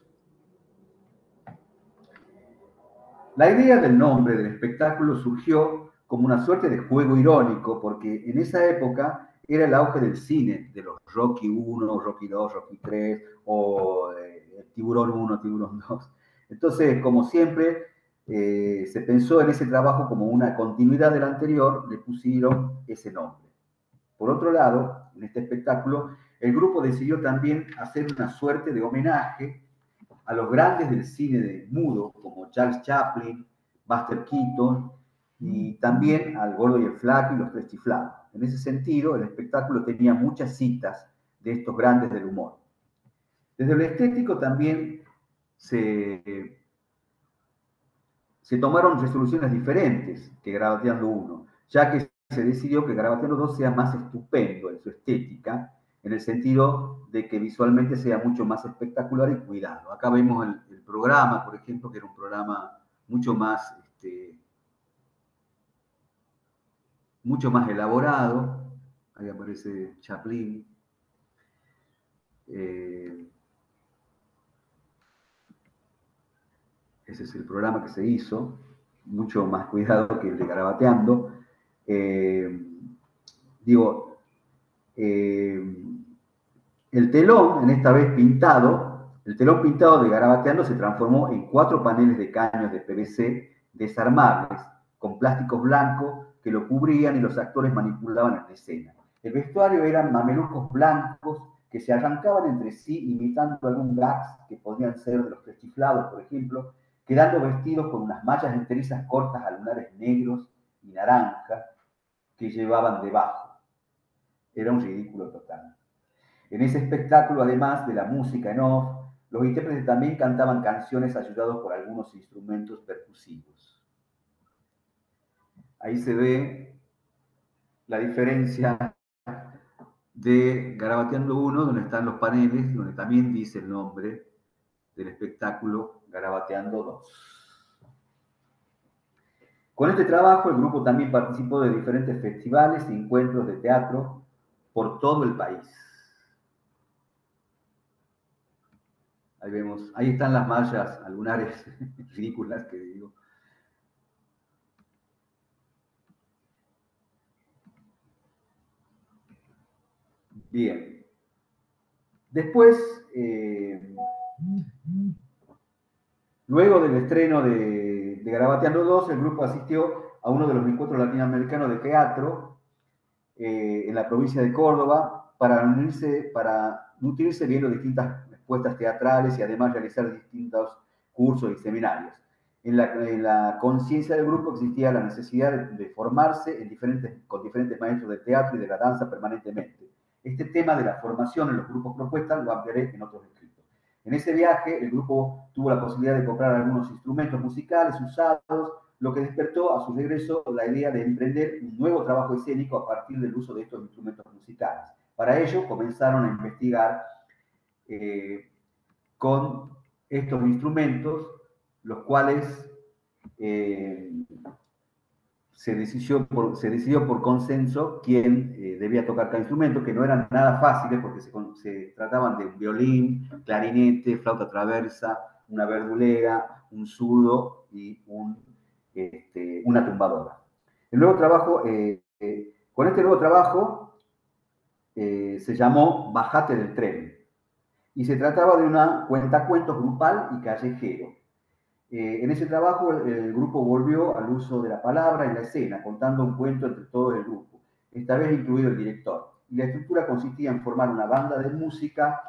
La idea del nombre del espectáculo surgió como una suerte de juego irónico, porque en esa época era el auge del cine, de los Rocky 1, Rocky 2, Rocky 3, o Tiburón 1, Tiburón 2. Entonces, como siempre, se pensó en ese trabajo como una continuidad del anterior, le pusieron ese nombre. Por otro lado, en este espectáculo, el grupo decidió también hacer una suerte de homenaje a los grandes del cine de mudo, como Charles Chaplin, Buster Keaton, y también al Gordo y el Flaco y los Tres Chiflados. En ese sentido, el espectáculo tenía muchas citas de estos grandes del humor. Desde lo estético también se tomaron resoluciones diferentes que Garabateando 1, ya que se decidió que Garabateando 2 sea más estupendo en su estética, en el sentido de que visualmente sea mucho más espectacular y cuidado. Acá vemos el programa, por ejemplo, que era un programa mucho más elaborado. Ahí aparece Chaplin. Ese es el programa que se hizo, mucho más cuidado que el de Garabateando. El telón, en esta vez pintado, el telón pintado de Garabateando se transformó en 4 paneles de caños de PVC desarmables, con plásticos blancos que lo cubrían y los actores manipulaban en la escena. El vestuario eran mamelucos blancos que se arrancaban entre sí imitando algún gags que podían ser de los Tres Chiflados, por ejemplo, quedando vestidos con unas mallas enterizas cortas a lunares negros y naranja que llevaban debajo. Era un ridículo total. En ese espectáculo, además de la música en off, los intérpretes también cantaban canciones ayudados por algunos instrumentos percusivos. Ahí se ve la diferencia de Garabateando 1, donde están los paneles, donde también dice el nombre del espectáculo Garabateando 2. Con este trabajo, el grupo también participó de diferentes festivales y encuentros de teatro por todo el país. Ahí vemos, ahí están las mallas lunares ridículas que digo. Bien. Después, luego del estreno de Garabateando 2, el grupo asistió a uno de los encuentros latinoamericanos de teatro en la provincia de Córdoba para nutrirse viendo distintas expuestas teatrales y además realizar distintos cursos y seminarios. En la conciencia del grupo existía la necesidad de formarse con diferentes maestros de teatro y de la danza permanentemente. Este tema de la formación en los grupos propuestas lo ampliaré en otros escritos. En ese viaje, el grupo tuvo la posibilidad de comprar algunos instrumentos musicales usados, lo que despertó a su regreso la idea de emprender un nuevo trabajo escénico a partir del uso de estos instrumentos musicales. Para ello, comenzaron a investigar con estos instrumentos, los cuales se decidió por consenso quién debía tocar cada instrumento, que no eran nada fáciles porque se trataban de un violín, clarinete, flauta traversa, una verdulera, un zurdo y una tumbadora. Con este nuevo trabajo se llamó Bajate del tren y se trataba de una cuentacuentos grupal y callejero. En ese trabajo el grupo volvió al uso de la palabra y la escena, contando un cuento entre todo el grupo, esta vez incluido el director. Y la estructura consistía en formar una banda de música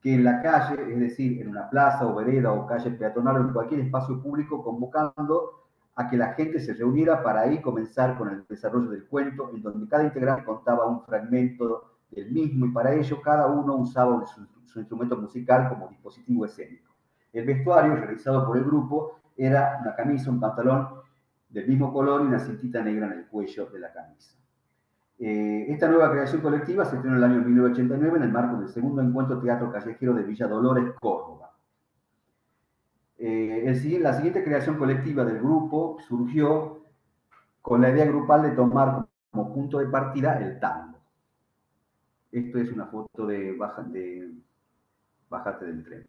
que en la calle, es decir, en una plaza o vereda o calle peatonal o en cualquier espacio público, convocando a que la gente se reuniera para ahí comenzar con el desarrollo del cuento, en donde cada integrante contaba un fragmento del mismo y para ello cada uno usaba su instrumento musical como dispositivo escénico. El vestuario realizado por el grupo era una camisa, un pantalón del mismo color y una cintita negra en el cuello de la camisa. Esta nueva creación colectiva se estrenó en el año 1989 en el marco del segundo encuentro Teatro Callejero de Villa Dolores, Córdoba. La siguiente creación colectiva del grupo surgió con la idea grupal de tomar como punto de partida el tango. Esto es una foto de Bajate del tren.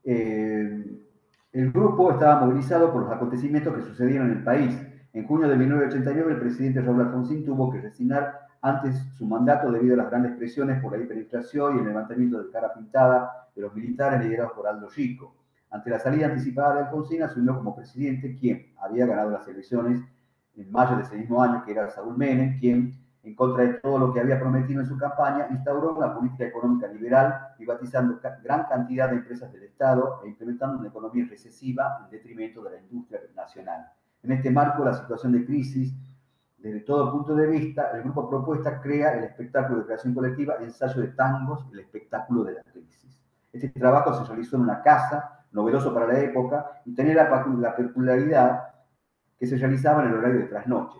El grupo estaba movilizado por los acontecimientos que sucedieron en el país. En junio de 1989, el presidente Raúl Alfonsín tuvo que resignar antes su mandato debido a las grandes presiones por la hiperinflación y el levantamiento de cara pintada de los militares liderados por Aldo Rico. Ante la salida anticipada de Alfonsín, asumió como presidente quien había ganado las elecciones en mayo de ese mismo año, que era Saúl Menem, quien, en contra de todo lo que había prometido en su campaña, instauró una política económica liberal, privatizando gran cantidad de empresas del Estado e implementando una economía recesiva en detrimento de la industria nacional. En este marco, la situación de crisis, desde todo punto de vista, el grupo Propuesta crea el espectáculo de creación colectiva Ensayo de Tangos, el espectáculo de la crisis. Este trabajo se realizó en una casa, novedoso para la época, y tenía la peculiaridad que se realizaba en el horario de trasnoche.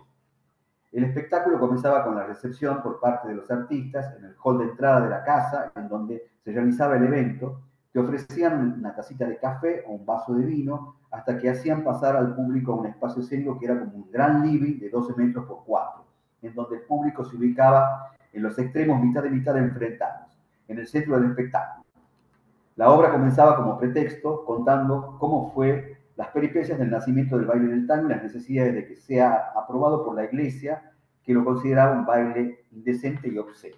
El espectáculo comenzaba con la recepción por parte de los artistas en el hall de entrada de la casa, en donde se realizaba el evento, que ofrecían una tacita de café o un vaso de vino, hasta que hacían pasar al público a un espacio escénico que era como un gran living de 12 metros por 4, en donde el público se ubicaba en los extremos mitad enfrentados, en el centro del espectáculo. La obra comenzaba como pretexto, contando cómo fue las peripecias del nacimiento del baile del tango y las necesidades de que sea aprobado por la Iglesia, que lo consideraba un baile indecente y obsceno.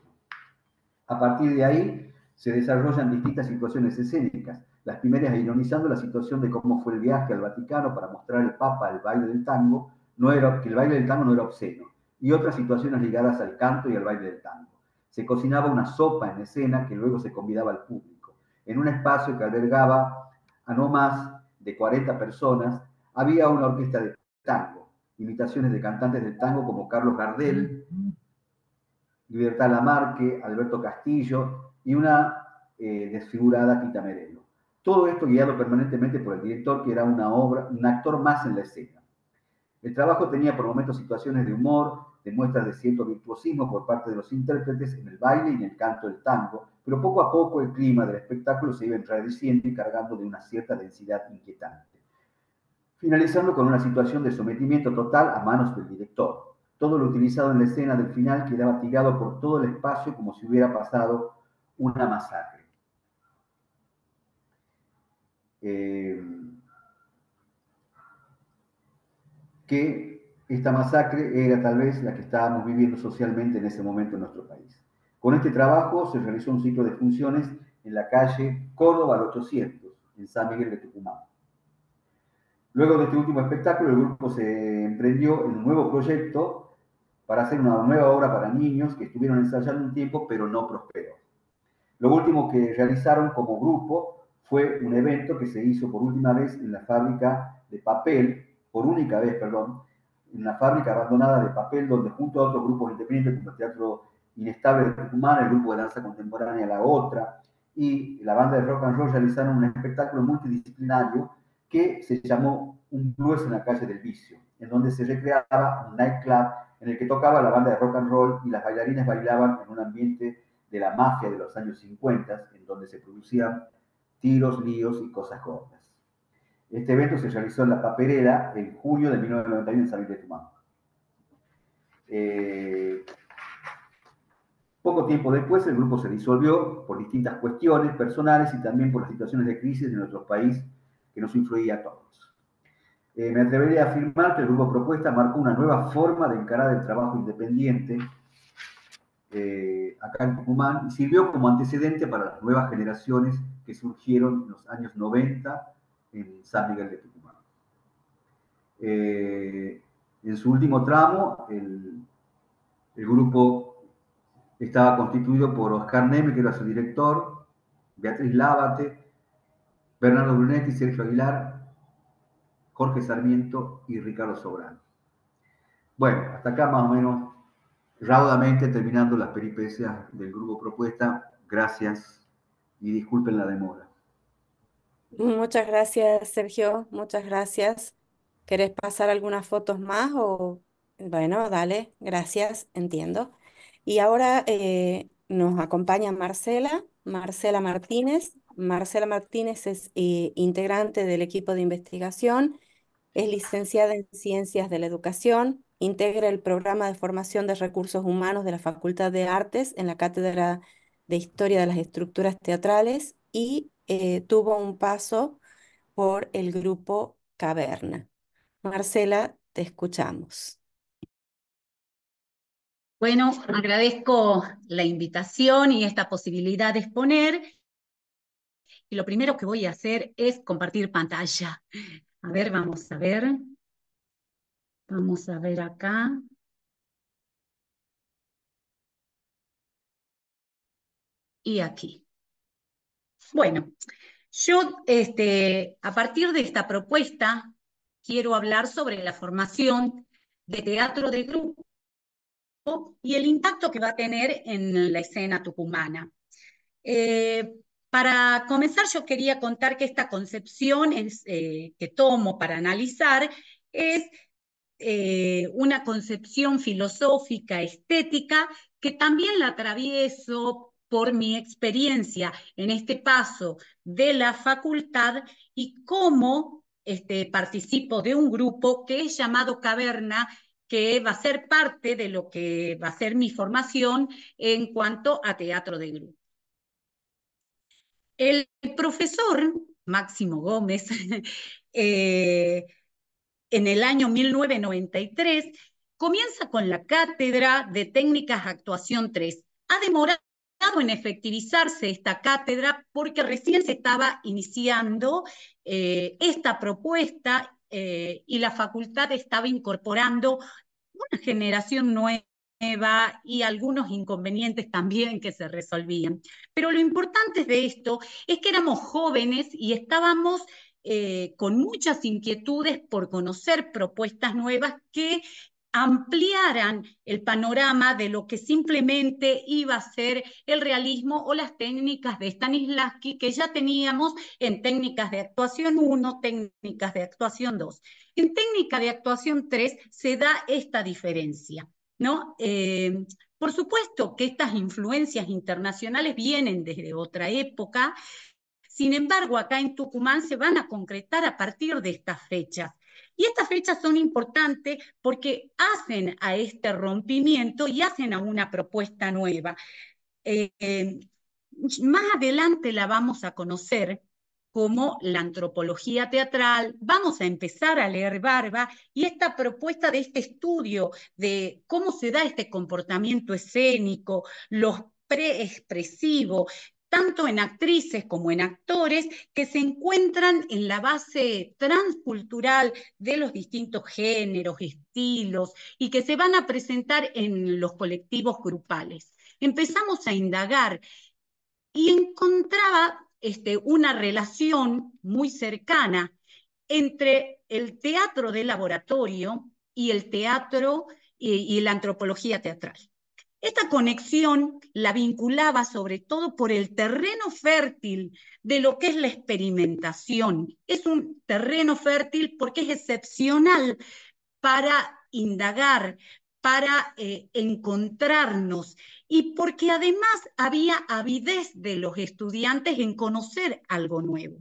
A partir de ahí se desarrollan distintas situaciones escénicas, las primeras ironizando la situación de cómo fue el viaje al Vaticano para mostrar al Papa el baile del tango, que el baile del tango no era obsceno, y otras situaciones ligadas al canto y al baile del tango. Se cocinaba una sopa en escena que luego se convidaba al público. en un espacio que albergaba a no más de 40 personas, había una orquesta de tango, imitaciones de cantantes del tango como Carlos Gardel, Libertad Lamarque, Alberto Castillo y una desfigurada Tita Merelo. Todo esto guiado permanentemente por el director, que era un actor más en la escena. El trabajo tenía por momentos situaciones de humor, de muestras de cierto virtuosismo por parte de los intérpretes en el baile y en el canto del tango, pero poco a poco el clima del espectáculo se iba enrareciendo y cargando de una cierta densidad inquietante, finalizando con una situación de sometimiento total a manos del director. Todo lo utilizado en la escena del final quedaba tirado por todo el espacio como si hubiera pasado una masacre. Que esta masacre era tal vez la que estábamos viviendo socialmente en ese momento en nuestro país. Con este trabajo se realizó un ciclo de funciones en la calle Córdoba al 800, en San Miguel de Tucumán. Luego de este último espectáculo, el grupo se emprendió en un nuevo proyecto para hacer una nueva obra para niños que estuvieron ensayando un tiempo, pero no prosperó. Lo último que realizaron como grupo fue un evento que se hizo por última vez en la fábrica de papel, por única vez, perdón, en una fábrica abandonada de papel, donde junto a otros grupos independientes como el Teatro Inestable de Tucumán, el grupo de danza contemporánea La Otra y la banda de rock and roll realizaron un espectáculo multidisciplinario que se llamó Un Blues en la calle del Vicio, en donde se recreaba un nightclub en el que tocaba la banda de rock and roll y las bailarinas bailaban en un ambiente de la mafia de los años 50, en donde se producían tiros, líos y cosas gordas. Este evento se realizó en La Paperera en junio de 1991 en San Miguel de Tucumán. Poco tiempo después el grupo se disolvió por distintas cuestiones personales y también por las situaciones de crisis de nuestro país que nos influía a todos. Me atrevería a afirmar que el grupo Propuesta marcó una nueva forma de encarar el trabajo independiente acá en Tucumán y sirvió como antecedente para las nuevas generaciones que surgieron en los años 90 en San Miguel de Tucumán. En su último tramo, el grupo estaba constituido por Oscar Neme, que era su director, Beatriz Lábate, Bernardo Brunetti, Sergio Aguilar, Jorge Sarmiento y Ricardo Sobrano. Bueno, hasta acá más o menos raudamente terminando las peripecias del grupo Propuesta. Gracias y disculpen la demora. Muchas gracias, Sergio. Muchas gracias. ¿Querés pasar algunas fotos más o...? Bueno, dale, gracias, entiendo. Y ahora nos acompaña Marcela Martínez. Marcela Martínez es integrante del equipo de investigación, es licenciada en Ciencias de la Educación, integra el programa de formación de recursos humanos de la Facultad de Artes en la Cátedra de Historia de las Estructuras Teatrales y tuvo un paso por el grupo Caverna. Marcela, te escuchamos. Bueno, agradezco la invitación y esta posibilidad de exponer. Y lo primero que voy a hacer es compartir pantalla. A ver, vamos a ver. Vamos a ver acá. Y aquí. Bueno, yo a partir de esta propuesta quiero hablar sobre la formación de teatro de grupo y el impacto que va a tener en la escena tucumana. Para comenzar, yo quería contar que esta concepción que tomo para analizar es una concepción filosófica, estética, que también la atravieso por mi experiencia en este paso de la facultad y cómo participo de un grupo que es llamado Caverna, que va a ser parte de lo que va a ser mi formación en cuanto a teatro de grupo. El profesor Máximo Gómez, en el año 1993, comienza con la cátedra de técnicas actuación 3. Ha demorado en efectivizarse esta cátedra porque recién se estaba iniciando esta propuesta y la facultad estaba incorporando una generación nueva y algunos inconvenientes también que se resolvían. Pero lo importante de esto es que éramos jóvenes y estábamos con muchas inquietudes por conocer propuestas nuevas que ampliaran el panorama de lo que simplemente iba a ser el realismo o las técnicas de Stanislavski que ya teníamos en técnicas de actuación 1, técnicas de actuación 2. En técnica de actuación 3 se da esta diferencia, ¿no? Por supuesto que estas influencias internacionales vienen desde otra época, sin embargo, acá en Tucumán se van a concretar a partir de estas fechas. Y estas fechas son importantes porque hacen a este rompimiento y hacen a una propuesta nueva. Más adelante la vamos a conocer como la antropología teatral, vamos a empezar a leer Barba y esta propuesta de este estudio de cómo se da este comportamiento escénico, los preexpresivos, tanto en actrices como en actores, que se encuentran en la base transcultural de los distintos géneros, estilos, y que se van a presentar en los colectivos grupales. Empezamos a indagar y encontraba una relación muy cercana entre el teatro de laboratorio y el teatro y la antropología teatral. Esta conexión la vinculaba sobre todo por el terreno fértil de lo que es la experimentación. Es un terreno fértil porque es excepcional para indagar, para encontrarnos y porque además había avidez de los estudiantes en conocer algo nuevo.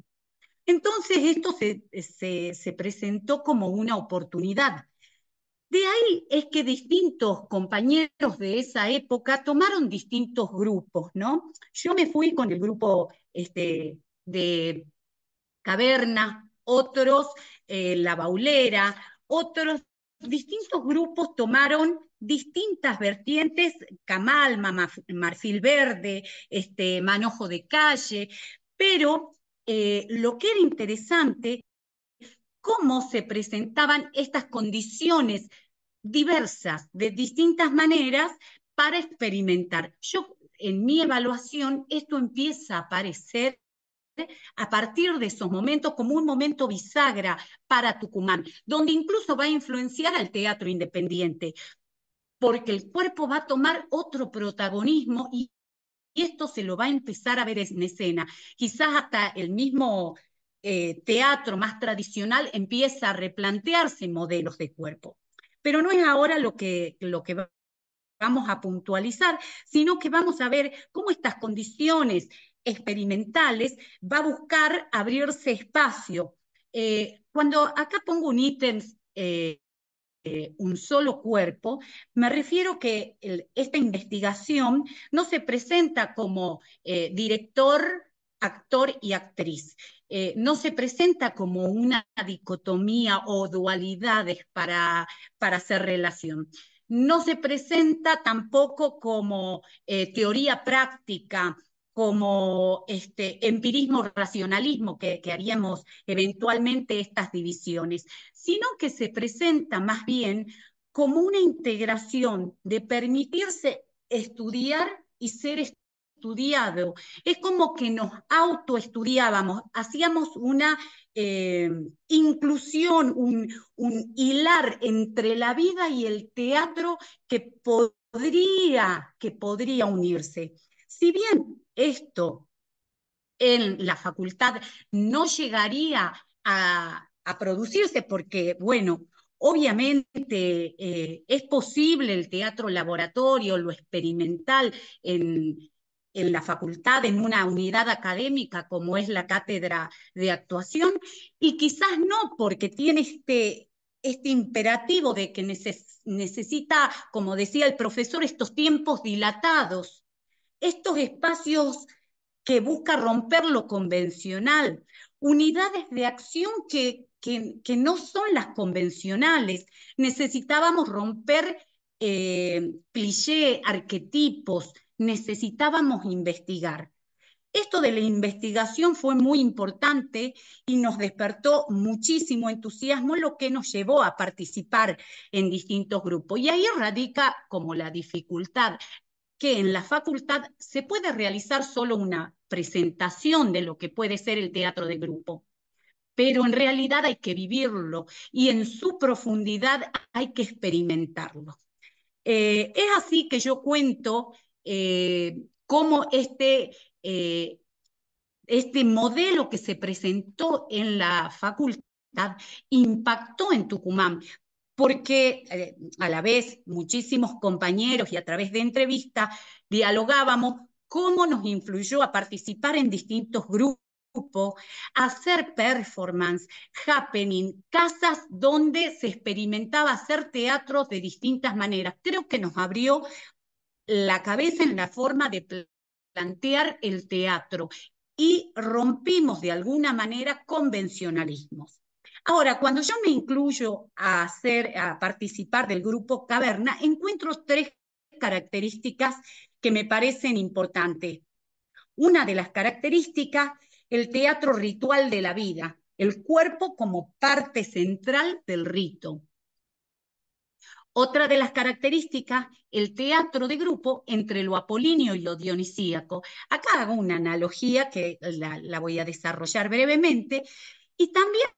Entonces esto se presentó como una oportunidad. De ahí es que distintos compañeros de esa época tomaron distintos grupos, ¿no? Yo me fui con el grupo de Caverna, otros La Baulera, otros distintos grupos tomaron distintas vertientes, Camalma, Marfil Verde, Manojo de Calle, pero lo que era interesante, cómo se presentaban estas condiciones diversas, de distintas maneras, para experimentar. Yo, en mi evaluación, esto empieza a aparecer a partir de esos momentos como un momento bisagra para Tucumán, donde incluso va a influenciar al teatro independiente, porque el cuerpo va a tomar otro protagonismo y esto se lo va a empezar a ver en escena. Quizás hasta el mismo teatro más tradicional empieza a replantearse modelos de cuerpo. Pero no es ahora lo que vamos a puntualizar, sino que vamos a ver cómo estas condiciones experimentales va a buscar abrirse espacio. Cuando acá pongo un ítem, un solo cuerpo, me refiero que esta investigación no se presenta como director, actor y actriz. No se presenta como una dicotomía o dualidades para hacer relación. No se presenta tampoco como teoría práctica, como empirismo, racionalismo, que haríamos eventualmente estas divisiones, sino que se presenta más bien como una integración de permitirse estudiar y ser estudiado. Es como que nos autoestudiábamos, hacíamos una inclusión, un hilar entre la vida y el teatro que podría unirse. Si bien esto en la facultad no llegaría a producirse porque, bueno, obviamente es posible el teatro laboratorio, lo experimental en la facultad, en una unidad académica como es la cátedra de actuación, y quizás no porque tiene este imperativo de que necesita, como decía el profesor, estos tiempos dilatados, estos espacios que busca romper lo convencional, unidades de acción que no son las convencionales. Necesitábamos romper clichés, arquetipos, necesitábamos investigar. Esto de la investigación fue muy importante y nos despertó muchísimo entusiasmo, lo que nos llevó a participar en distintos grupos. Y ahí radica como la dificultad, que en la facultad se puede realizar solo una presentación de lo que puede ser el teatro de grupo, pero en realidad hay que vivirlo y en su profundidad hay que experimentarlo. Es así que yo cuento cómo este modelo que se presentó en la facultad impactó en Tucumán, porque a la vez muchísimos compañeros y a través de entrevistas dialogábamos cómo nos influyó a participar en distintos grupos, hacer performance, happening, casas donde se experimentaba hacer teatros de distintas maneras. Creo que nos abrió la cabeza en la forma de plantear el teatro y rompimos de alguna manera convencionalismos. Ahora, cuando yo me incluyo a participar del grupo Caverna, encuentro tres características que me parecen importantes. Una de las características, el teatro ritual de la vida, el cuerpo como parte central del rito. Otra de las características, el teatro de grupo entre lo apolíneo y lo dionisíaco. Acá hago una analogía que la voy a desarrollar brevemente, y también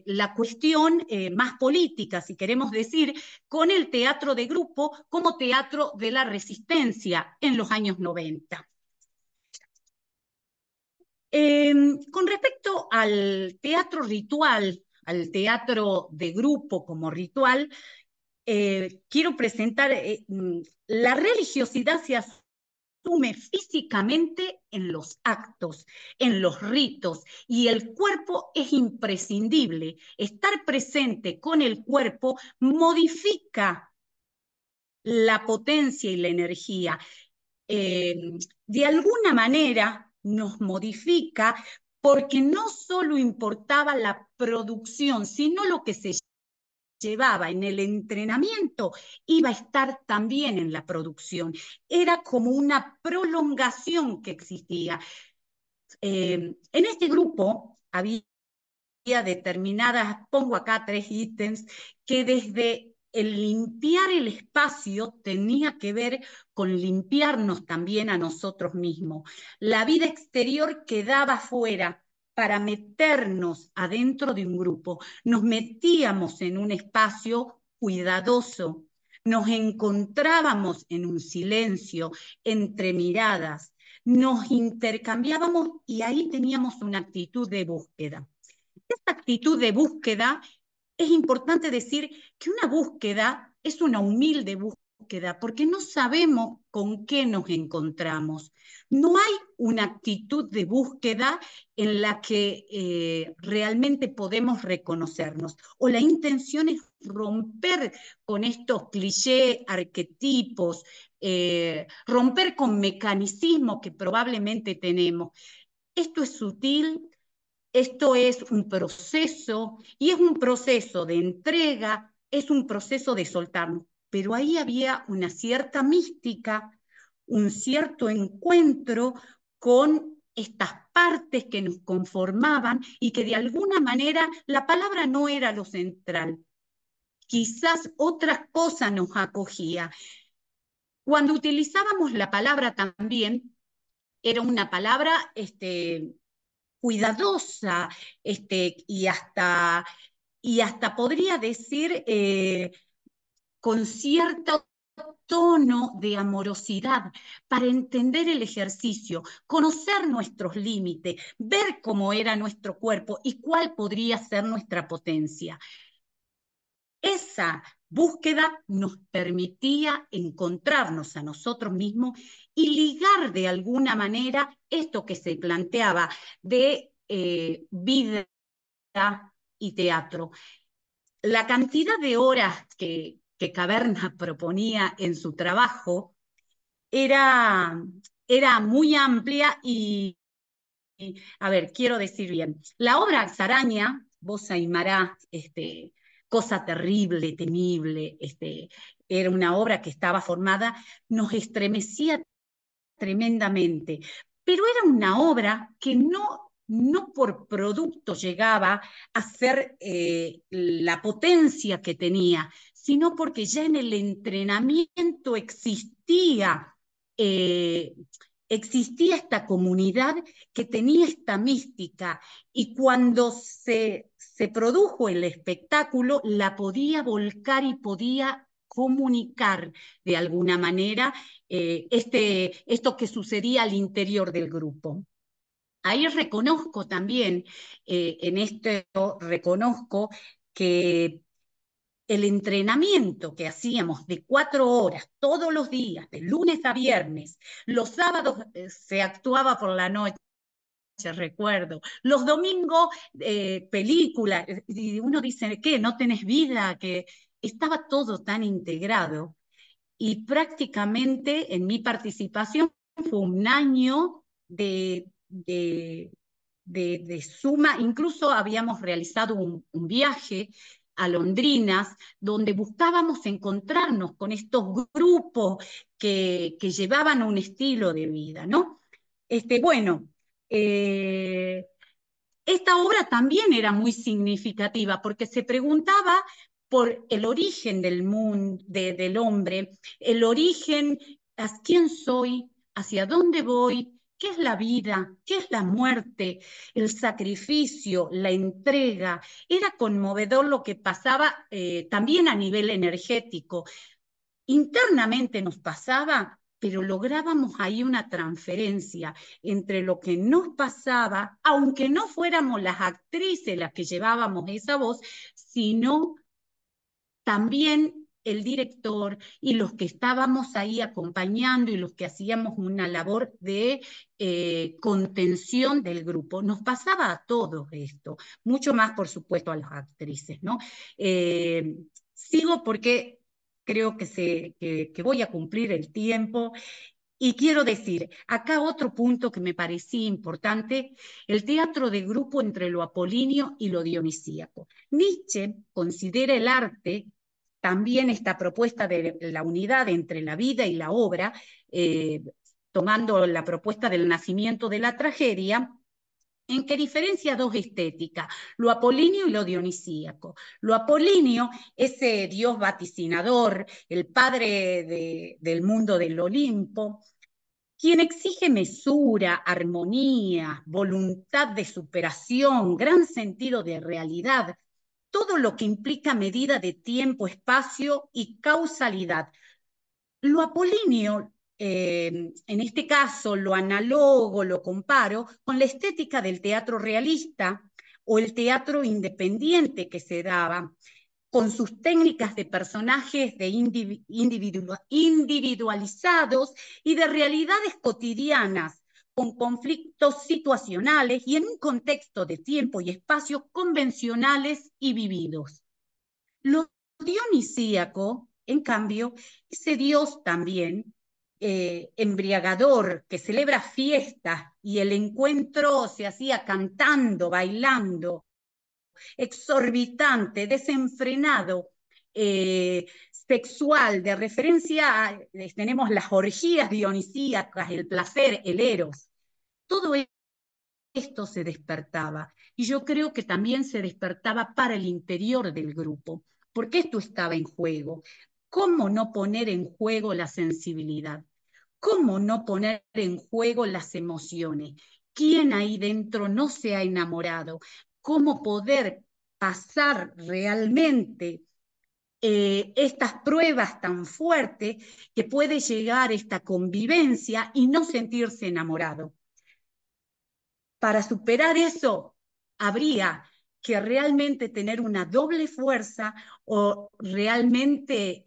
la cuestión más política, si queremos decir, con el teatro de grupo como teatro de la resistencia en los años 90. Con respecto al teatro ritual, al teatro de grupo como ritual, quiero presentar, la religiosidad se asume físicamente en los actos, en los ritos, y el cuerpo es imprescindible. Estar presente con el cuerpo modifica la potencia y la energía. De alguna manera nos modifica porque no solo importaba la producción, sino lo que se llevaba en el entrenamiento iba a estar también en la producción. Era como una prolongación que existía. En este grupo había determinadas, pongo acá 3 ítems, que desde el limpiar el espacio tenía que ver con limpiarnos también a nosotros mismos. La vida exterior quedaba fuera para meternos adentro de un grupo. Nos metíamos en un espacio cuidadoso, nos encontrábamos en un silencio, entre miradas, nos intercambiábamos y ahí teníamos una actitud de búsqueda. Esta actitud de búsqueda, es importante decir que una búsqueda es una humilde búsqueda porque no sabemos con qué nos encontramos. No hay una actitud de búsqueda en la que realmente podemos reconocernos. O la intención es romper con estos clichés, arquetipos, romper con mecanismos que probablemente tenemos. Esto es sutil. Esto es un proceso, y es un proceso de entrega, es un proceso de soltarnos. Pero ahí había una cierta mística, un cierto encuentro con estas partes que nos conformaban y que de alguna manera la palabra no era lo central. Quizás otra cosa nos acogía. Cuando utilizábamos la palabra también, era una palabra cuidadosa, y hasta podría decir con cierto tono de amorosidad para entender el ejercicio, conocer nuestros límites, ver cómo era nuestro cuerpo y cuál podría ser nuestra potencia. Esa búsqueda nos permitía encontrarnos a nosotros mismos y ligar de alguna manera esto que se planteaba de vida y teatro. La cantidad de horas que Caverna proponía en su trabajo era muy amplia y, a ver, quiero decir bien, la obra Axaraña, vos Aymara, cosa terrible, temible, era una obra que estaba formada, nos estremecía tremendamente, pero era una obra que no por producto llegaba a ser la potencia que tenía, sino porque ya en el entrenamiento existía esta comunidad que tenía esta mística, y cuando se produjo el espectáculo la podía volcar y podía comunicar de alguna manera esto que sucedía al interior del grupo. Ahí reconozco también, en esto reconozco que el entrenamiento que hacíamos de 4 horas todos los días, de lunes a viernes, los sábados se actuaba por la noche, recuerdo, los domingos películas, y uno dice, ¿qué? ¿No tenés vida? Que estaba todo tan integrado, y prácticamente en mi participación fue un año de suma. Incluso habíamos realizado un viaje a Londrinas, donde buscábamos encontrarnos con estos grupos que llevaban un estilo de vida, ¿no? Bueno, esta obra también era muy significativa porque se preguntaba por el origen del mundo, del hombre, el origen, a quién soy, hacia dónde voy, qué es la vida, qué es la muerte, el sacrificio, la entrega. Era conmovedor lo que pasaba también a nivel energético. Internamente nos pasaba, pero lográbamos ahí una transferencia entre lo que nos pasaba, aunque no fuéramos las actrices las que llevábamos esa voz, sino también el director y los que estábamos ahí acompañando y los que hacíamos una labor de contención del grupo. Nos pasaba a todos esto, mucho más, por supuesto, a las actrices, ¿no? Sigo porque creo que voy a cumplir el tiempo. Y quiero decir, acá otro punto que me parecía importante, el teatro de grupo entre lo apolíneo y lo dionisíaco. Nietzsche considera el arte, también esta propuesta de la unidad entre la vida y la obra, tomando la propuesta del nacimiento de la tragedia, en que diferencia dos estéticas, lo apolíneo y lo dionisíaco. Lo apolíneo, ese dios vaticinador, el padre del mundo del Olimpo, quien exige mesura, armonía, voluntad de superación, gran sentido de realidad, todo lo que implica medida de tiempo, espacio y causalidad. Lo apolíneo, en este caso, lo analogo, lo comparo con la estética del teatro realista o el teatro independiente que se daba, con sus técnicas de personajes individualizados y de realidades cotidianas, con conflictos situacionales y en un contexto de tiempo y espacio convencionales y vividos. Lo dionisíaco, en cambio, ese dios también embriagador que celebra fiestas y el encuentro se hacía cantando, bailando, exorbitante, desenfrenado, sexual, de referencia tenemos las orgías dionisíacas, el placer, el eros. Todo esto se despertaba, y yo creo que también se despertaba para el interior del grupo, porque esto estaba en juego. ¿Cómo no poner en juego la sensibilidad? ¿Cómo no poner en juego las emociones? ¿Quién ahí dentro no se ha enamorado? ¿Cómo poder pasar realmente estas pruebas tan fuertes que puede llegar esta convivencia y no sentirse enamorado? Para superar eso, habría que realmente tener una doble fuerza, o realmente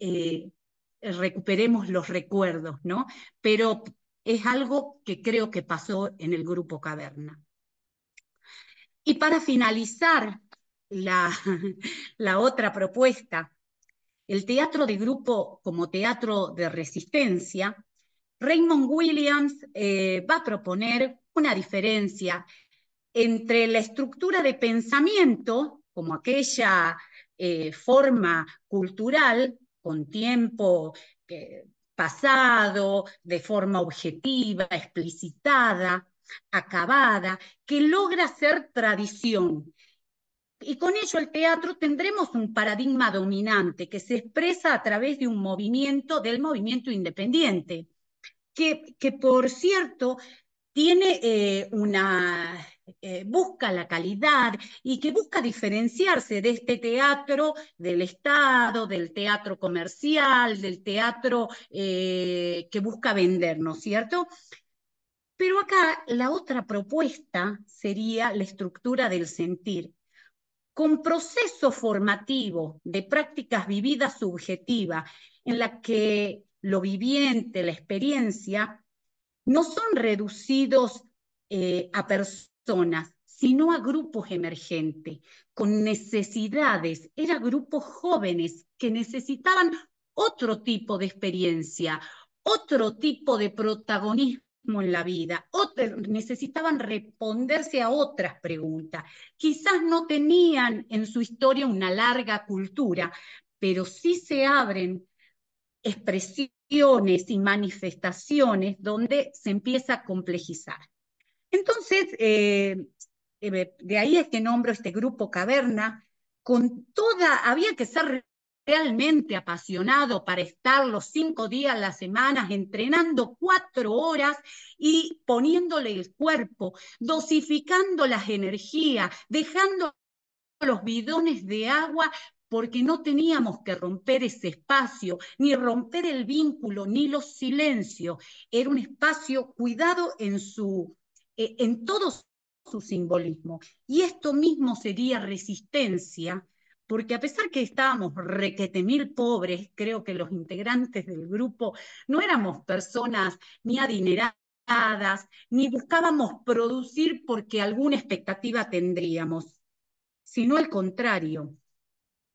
recuperemos los recuerdos, ¿no? Pero es algo que creo que pasó en el Grupo Caverna. Y para finalizar la otra propuesta, el teatro de grupo como teatro de resistencia, Raymond Williams va a proponer una diferencia entre la estructura de pensamiento, como aquella forma cultural con tiempo pasado, de forma objetiva, explicitada, acabada, que logra ser tradición. Y con ello el teatro tendremos un paradigma dominante que se expresa a través de un movimiento, del movimiento independiente, que por cierto tiene busca la calidad y que busca diferenciarse de este teatro del Estado, del teatro comercial, del teatro que busca vender, ¿no es cierto? Pero acá la otra propuesta sería la estructura del sentir, con proceso formativo de prácticas vividas subjetivas, en la que lo viviente, la experiencia, no son reducidos a personas, sino a grupos emergentes, con necesidades. Eran grupos jóvenes que necesitaban otro tipo de experiencia, otro tipo de protagonismo en la vida, necesitaban responderse a otras preguntas. Quizás no tenían en su historia una larga cultura, pero sí se abren expresiones y manifestaciones donde se empieza a complejizar. Entonces, de ahí es que nombro este grupo Caverna, había que ser realmente apasionado para estar los 5 días a la semana entrenando 4 horas y poniéndole el cuerpo, dosificando las energías, dejando los bidones de agua porque no teníamos que romper ese espacio, ni romper el vínculo, ni los silencios. Era un espacio cuidado en todo su simbolismo. Y esto mismo sería resistencia, porque a pesar que estábamos requetemil pobres, creo que los integrantes del grupo no éramos personas ni adineradas, ni buscábamos producir porque alguna expectativa tendríamos, sino al contrario.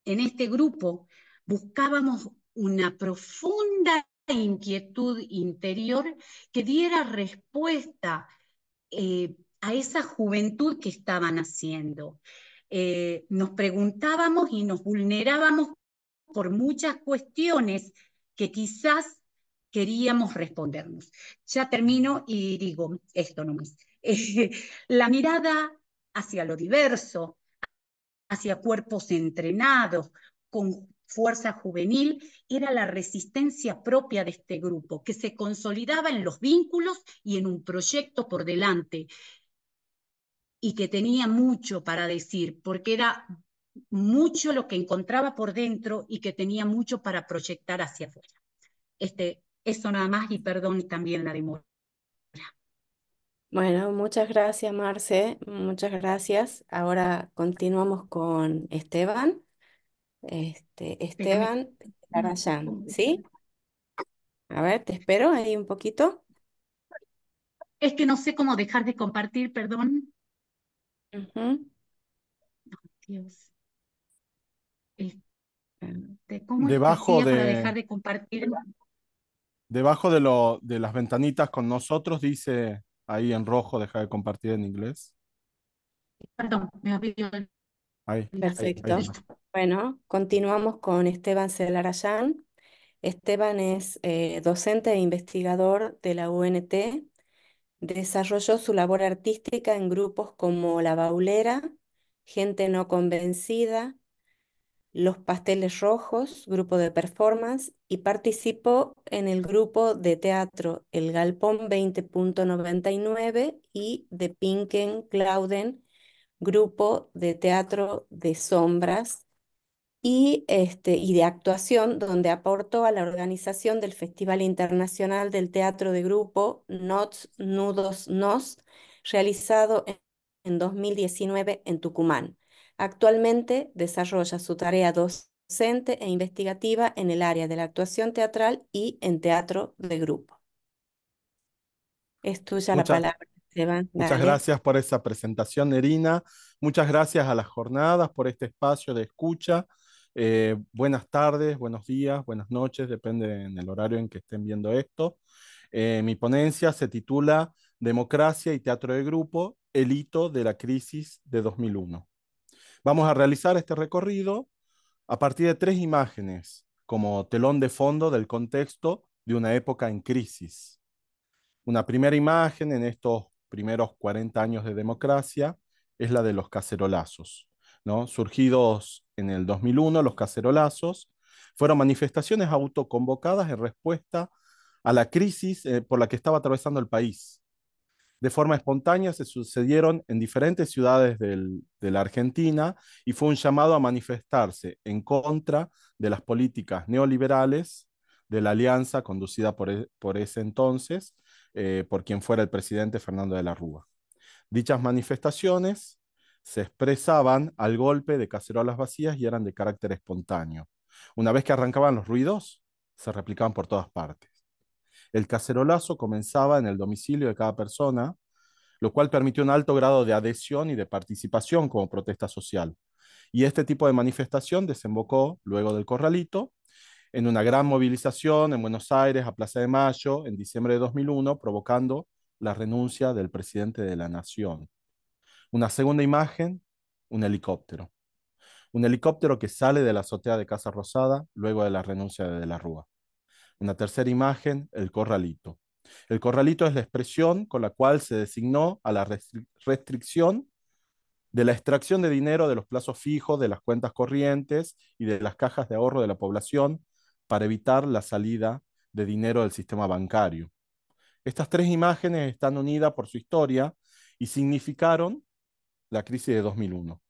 En este grupo buscábamos una profunda inquietud interior que diera respuesta a esa juventud que estaban haciendo. Nos preguntábamos y nos vulnerábamos por muchas cuestiones que quizás queríamos respondernos. Ya termino y digo esto nomás. La mirada hacia lo diverso, hacia cuerpos entrenados, con fuerza juvenil, era la resistencia propia de este grupo, que se consolidaba en los vínculos y en un proyecto por delante, y que tenía mucho para decir, porque era mucho lo que encontraba por dentro y que tenía mucho para proyectar hacia afuera. Eso nada más, y perdón también la demora. Bueno, muchas gracias, Marce, muchas gracias. Ahora continuamos con Esteban. Espérame. Esteban Arayán, ¿sí? A ver, te espero ahí un poquito. Es que no sé cómo dejar de compartir, perdón. Ujú. Dios. ¿Cómo es que Debajo hacía para dejar de, de compartir? debajo de las ventanitas con nosotros dice ahí en rojo, deja de compartir en inglés. Perdón, me olvidó. Ahí Perfecto. nomás. Bueno, continuamos con Esteban Celarayán. Esteban es docente e investigador de la UNT. Desarrolló su labor artística en grupos como La Baulera, Gente No Convencida, Los Pasteles Rojos, grupo de performance, y participó en el grupo de teatro El Galpón 20.99 y de Pinken Clauden, grupo de teatro de sombras y de actuación, donde aportó a la organización del Festival Internacional del Teatro de Grupo Nots, Nudos, Nos, realizado en 2019 en Tucumán. Actualmente desarrolla su tarea docente e investigativa en el área de la actuación teatral y en teatro de grupo. Es tuya la Muchas, palabra, Esteban. muchas Dale. gracias por esa presentación, Nerina. Muchas gracias a las jornadas por este espacio de escucha. Buenas tardes, buenos días, buenas noches, depende en el horario en que estén viendo esto. Mi ponencia se titula Democracia y Teatro de Grupo, el hito de la crisis de 2001. Vamos a realizar este recorrido a partir de 3 imágenes como telón de fondo del contexto de una época en crisis. Una primera imagen en estos primeros 40 años de democracia es la de los cacerolazos, ¿no? Surgidos en el 2001, los cacerolazos fueron manifestaciones autoconvocadas en respuesta a la crisis por la que estaba atravesando el país. De forma espontánea se sucedieron en diferentes ciudades de la Argentina y fue un llamado a manifestarse en contra de las políticas neoliberales de la alianza conducida por ese entonces, por quien fuera el presidente Fernando de la Rúa. Dichas manifestaciones se expresaban al golpe de cacerolas vacías y eran de carácter espontáneo. Una vez que arrancaban los ruidos, se replicaban por todas partes. El cacerolazo comenzaba en el domicilio de cada persona, lo cual permitió un alto grado de adhesión y de participación como protesta social. Y este tipo de manifestación desembocó, luego del Corralito, en una gran movilización en Buenos Aires a Plaza de Mayo en diciembre de 2001, provocando la renuncia del presidente de la Nación. Una segunda imagen, un helicóptero. Un helicóptero que sale de la azotea de Casa Rosada luego de la renuncia de la Rúa. Una tercera imagen, el Corralito. El Corralito es la expresión con la cual se designó a la restricción de la extracción de dinero de los plazos fijos, de las cuentas corrientes y de las cajas de ahorro de la población para evitar la salida de dinero del sistema bancario. Estas tres imágenes están unidas por su historia y significaron la crisis de 2001.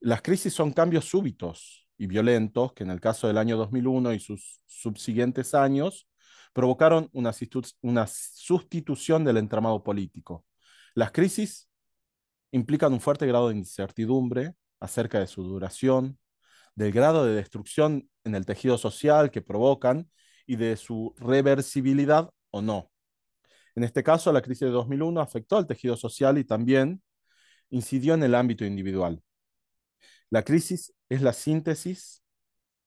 Las crisis son cambios súbitos y violentos que en el caso del año 2001 y sus subsiguientes años provocaron una sustitución del entramado político. Las crisis implican un fuerte grado de incertidumbre acerca de su duración, del grado de destrucción en el tejido social que provocan y de su reversibilidad o no. En este caso, la crisis de 2001 afectó al tejido social y también incidió en el ámbito individual. La crisis es la síntesis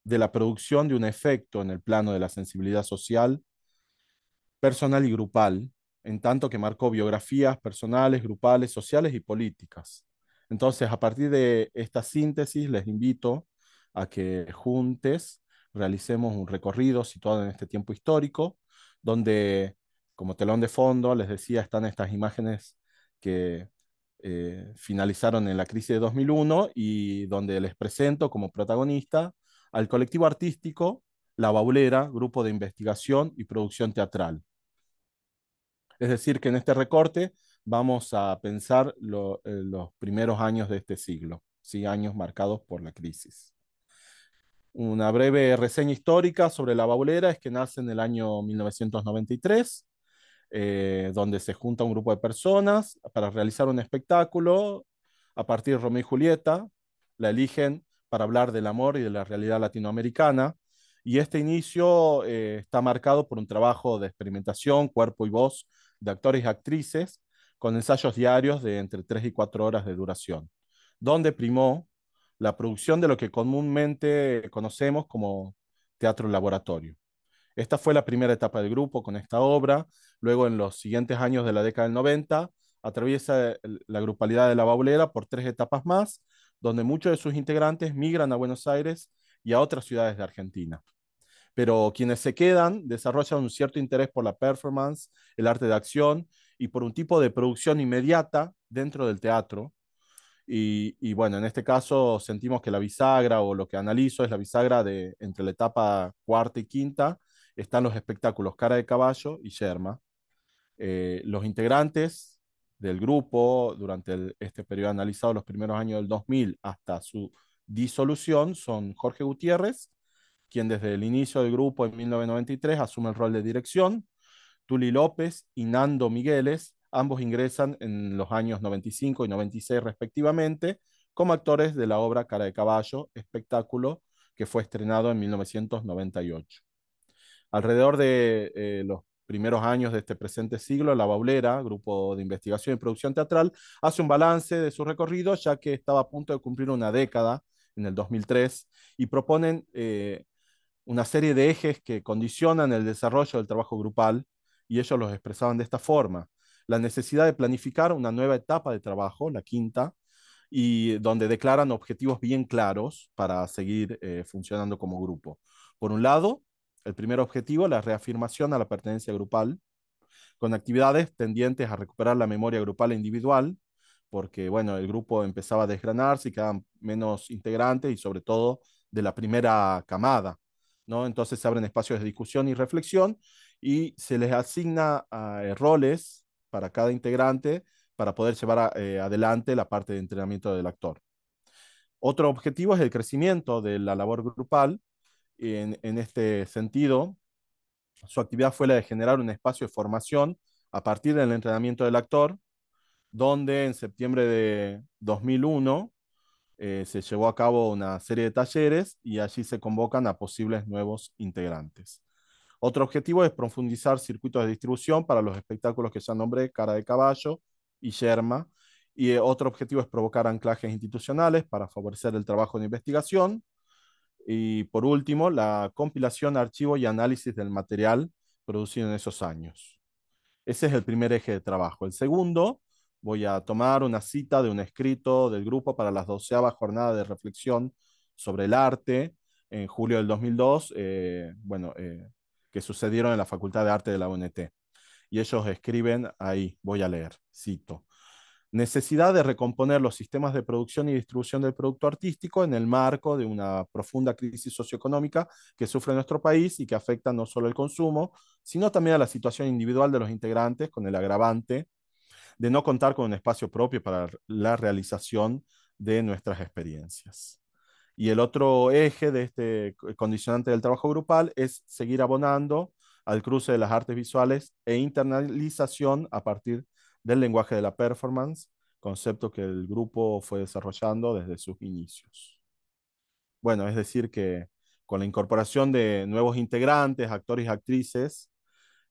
de la producción de un efecto en el plano de la sensibilidad social, personal y grupal, en tanto que marcó biografías personales, grupales, sociales y políticas. Entonces, a partir de esta síntesis, les invito a que juntos realicemos un recorrido situado en este tiempo histórico, donde, como telón de fondo, les decía, están estas imágenes que finalizaron en la crisis de 2001 y donde les presento como protagonista al colectivo artístico La Baulera, grupo de investigación y producción teatral. Es decir, que en este recorte vamos a pensar los primeros años de este siglo, ¿sí? Años marcados por la crisis. Una breve reseña histórica sobre La Baulera es que nace en el año 1993, donde se junta un grupo de personas para realizar un espectáculo a partir de Romeo y Julieta. La eligen para hablar del amor y de la realidad latinoamericana. Y este inicio está marcado por un trabajo de experimentación, cuerpo y voz de actores y actrices, con ensayos diarios de entre 3 y 4 horas de duración, donde primó la producción de lo que comúnmente conocemos como teatro laboratorio. Esta fue la primera etapa del grupo con esta obra. Luego, en los siguientes años de la década del 90, atraviesa la grupalidad de La Baulera por 3 etapas más, donde muchos de sus integrantes migran a Buenos Aires y a otras ciudades de Argentina. Pero quienes se quedan desarrollan un cierto interés por la performance, el arte de acción y por un tipo de producción inmediata dentro del teatro. Y bueno, en este caso sentimos que la bisagra, o lo que analizo es la bisagra de entre la etapa cuarta y quinta, están los espectáculos Cara de Caballo y Yerma. Los integrantes del grupo durante este periodo analizado, los primeros años del 2000 hasta su disolución, son Jorge Gutiérrez, quien desde el inicio del grupo en 1993 asume el rol de dirección, Tuli López y Nando Migueles, ambos ingresan en los años 95 y 96 respectivamente como actores de la obra Cara de Caballo, espectáculo que fue estrenado en 1998. Alrededor de los primeros años de este presente siglo, La Baulera, grupo de investigación y producción teatral, hace un balance de su recorrido, ya que estaba a punto de cumplir una década en el 2003, y proponen una serie de ejes que condicionan el desarrollo del trabajo grupal, y ellos los expresaban de esta forma: la necesidad de planificar una nueva etapa de trabajo, la quinta, y donde declaran objetivos bien claros para seguir funcionando como grupo. Por un lado, el primer objetivo, la reafirmación a la pertenencia grupal, con actividades tendientes a recuperar la memoria grupal e individual, porque bueno, el grupo empezaba a desgranarse y quedaban menos integrantes y sobre todo de la primera camada, ¿no? Entonces se abren espacios de discusión y reflexión y se les asigna roles para cada integrante para poder llevar adelante la parte de entrenamiento del actor. Otro objetivo es el crecimiento de la labor grupal. En este sentido, su actividad fue la de generar un espacio de formación a partir del entrenamiento del actor, donde en septiembre de 2001 se llevó a cabo una serie de talleres y allí se convocan a posibles nuevos integrantes. Otro objetivo es profundizar circuitos de distribución para los espectáculos que ya nombré, Cara de Caballo y Yerma. Y otro objetivo es provocar anclajes institucionales para favorecer el trabajo de investigación. Y por último, la compilación, archivo y análisis del material producido en esos años. Ese es el primer eje de trabajo. El segundo, voy a tomar una cita de un escrito del grupo para las 12ª jornada de reflexión sobre el arte en julio del 2002, que sucedieron en la Facultad de Arte de la UNT. Y ellos escriben ahí, voy a leer, cito: necesidad de recomponer los sistemas de producción y distribución del producto artístico en el marco de una profunda crisis socioeconómica que sufre nuestro país y que afecta no solo el consumo, sino también a la situación individual de los integrantes, con el agravante de no contar con un espacio propio para la realización de nuestras experiencias. Y el otro eje de este condicionante del trabajo grupal es seguir abonando al cruce de las artes visuales e internalización a partir del lenguaje de la performance, concepto que el grupo fue desarrollando desde sus inicios. Bueno, es decir que con la incorporación de nuevos integrantes, actores y actrices,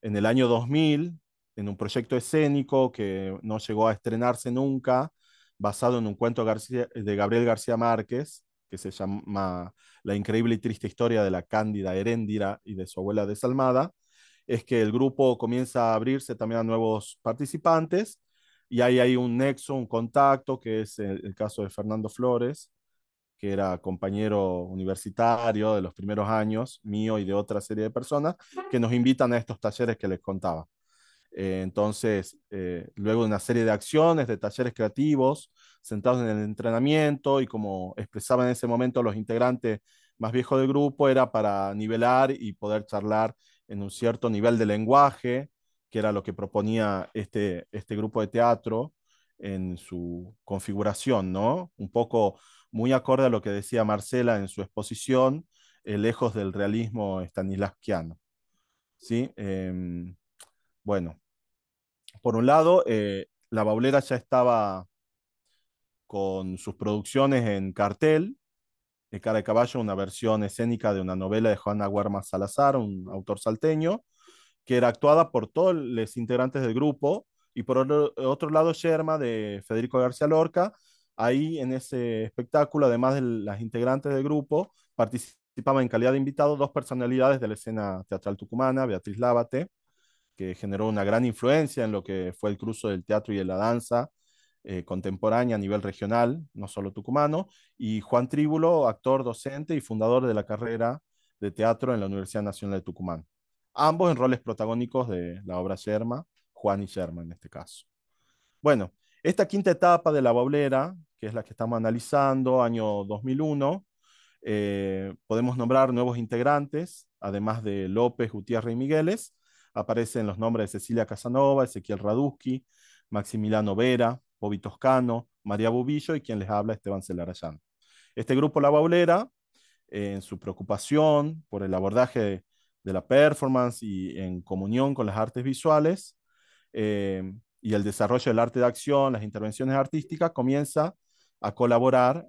en el año 2000, en un proyecto escénico que no llegó a estrenarse nunca, basado en un cuento de Gabriel García Márquez, que se llama La increíble y triste historia de la cándida Heréndira y de su abuela desalmada, es que el grupo comienza a abrirse también a nuevos participantes y ahí hay un nexo, un contacto, que es el caso de Fernando Flores, que era compañero universitario de los primeros años, mío y de otra serie de personas, que nos invitan a estos talleres que les contaba. Entonces, luego de una serie de acciones, de talleres creativos, centrados en el entrenamiento y como expresaban en ese momento los integrantes más viejos del grupo, era para nivelar y poder charlar en un cierto nivel de lenguaje, que era lo que proponía este grupo de teatro en su configuración, ¿no? Un poco muy acorde a lo que decía Marcela en su exposición, lejos del realismo stanislavskiano, ¿sí? Bueno, por un lado, La Baulera ya estaba con sus producciones en cartel. Cara de Caballo, una versión escénica de una novela de Juana Guerma Salazar, un autor salteño, que era actuada por todos los integrantes del grupo. Y por otro lado, Yerma, de Federico García Lorca. Ahí en ese espectáculo, además de las integrantes del grupo, participaban en calidad de invitados dos personalidades de la escena teatral tucumana: Beatriz Lábate, que generó una gran influencia en lo que fue el cruce del teatro y de la danza contemporánea a nivel regional, no solo tucumano, y Juan Tríbulo, actor, docente y fundador de la carrera de teatro en la Universidad Nacional de Tucumán. Ambos en roles protagónicos de la obra Yerma, Juan y Yerma en este caso. Bueno, esta quinta etapa de La Baulera, que es la que estamos analizando, año 2001, podemos nombrar nuevos integrantes, además de López, Gutiérrez y Migueles. Aparecen los nombres de Cecilia Casanova, Ezequiel Raduski, Maximiliano Vera, Bobby Toscano, María Bubillo y quien les habla, Esteban Celarayán. Este grupo La Baulera, en su preocupación por el abordaje de la performance y en comunión con las artes visuales y el desarrollo del arte de acción, las intervenciones artísticas, comienza a colaborar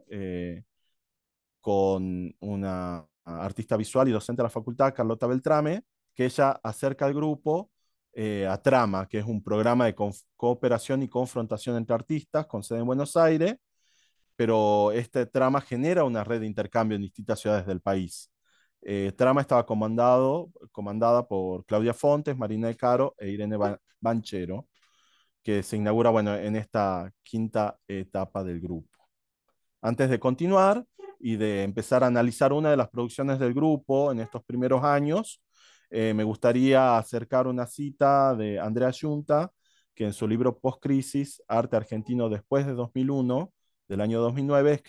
con una artista visual y docente de la facultad, Carlota Beltrame, que ella acerca al grupo a Trama, que es un programa de cooperación y confrontación entre artistas con sede en Buenos Aires, pero este Trama genera una red de intercambio en distintas ciudades del país. Trama estaba comandada por Claudia Fontes, Marina De Caro e Irene Banchero, que se inaugura, bueno, en esta quinta etapa del grupo. Antes de continuar y de empezar a analizar una de las producciones del grupo en estos primeros años, me gustaría acercar una cita de Andrea Yunta, que en su libro Post-Crisis, Arte Argentino después de 2001, del año 2009,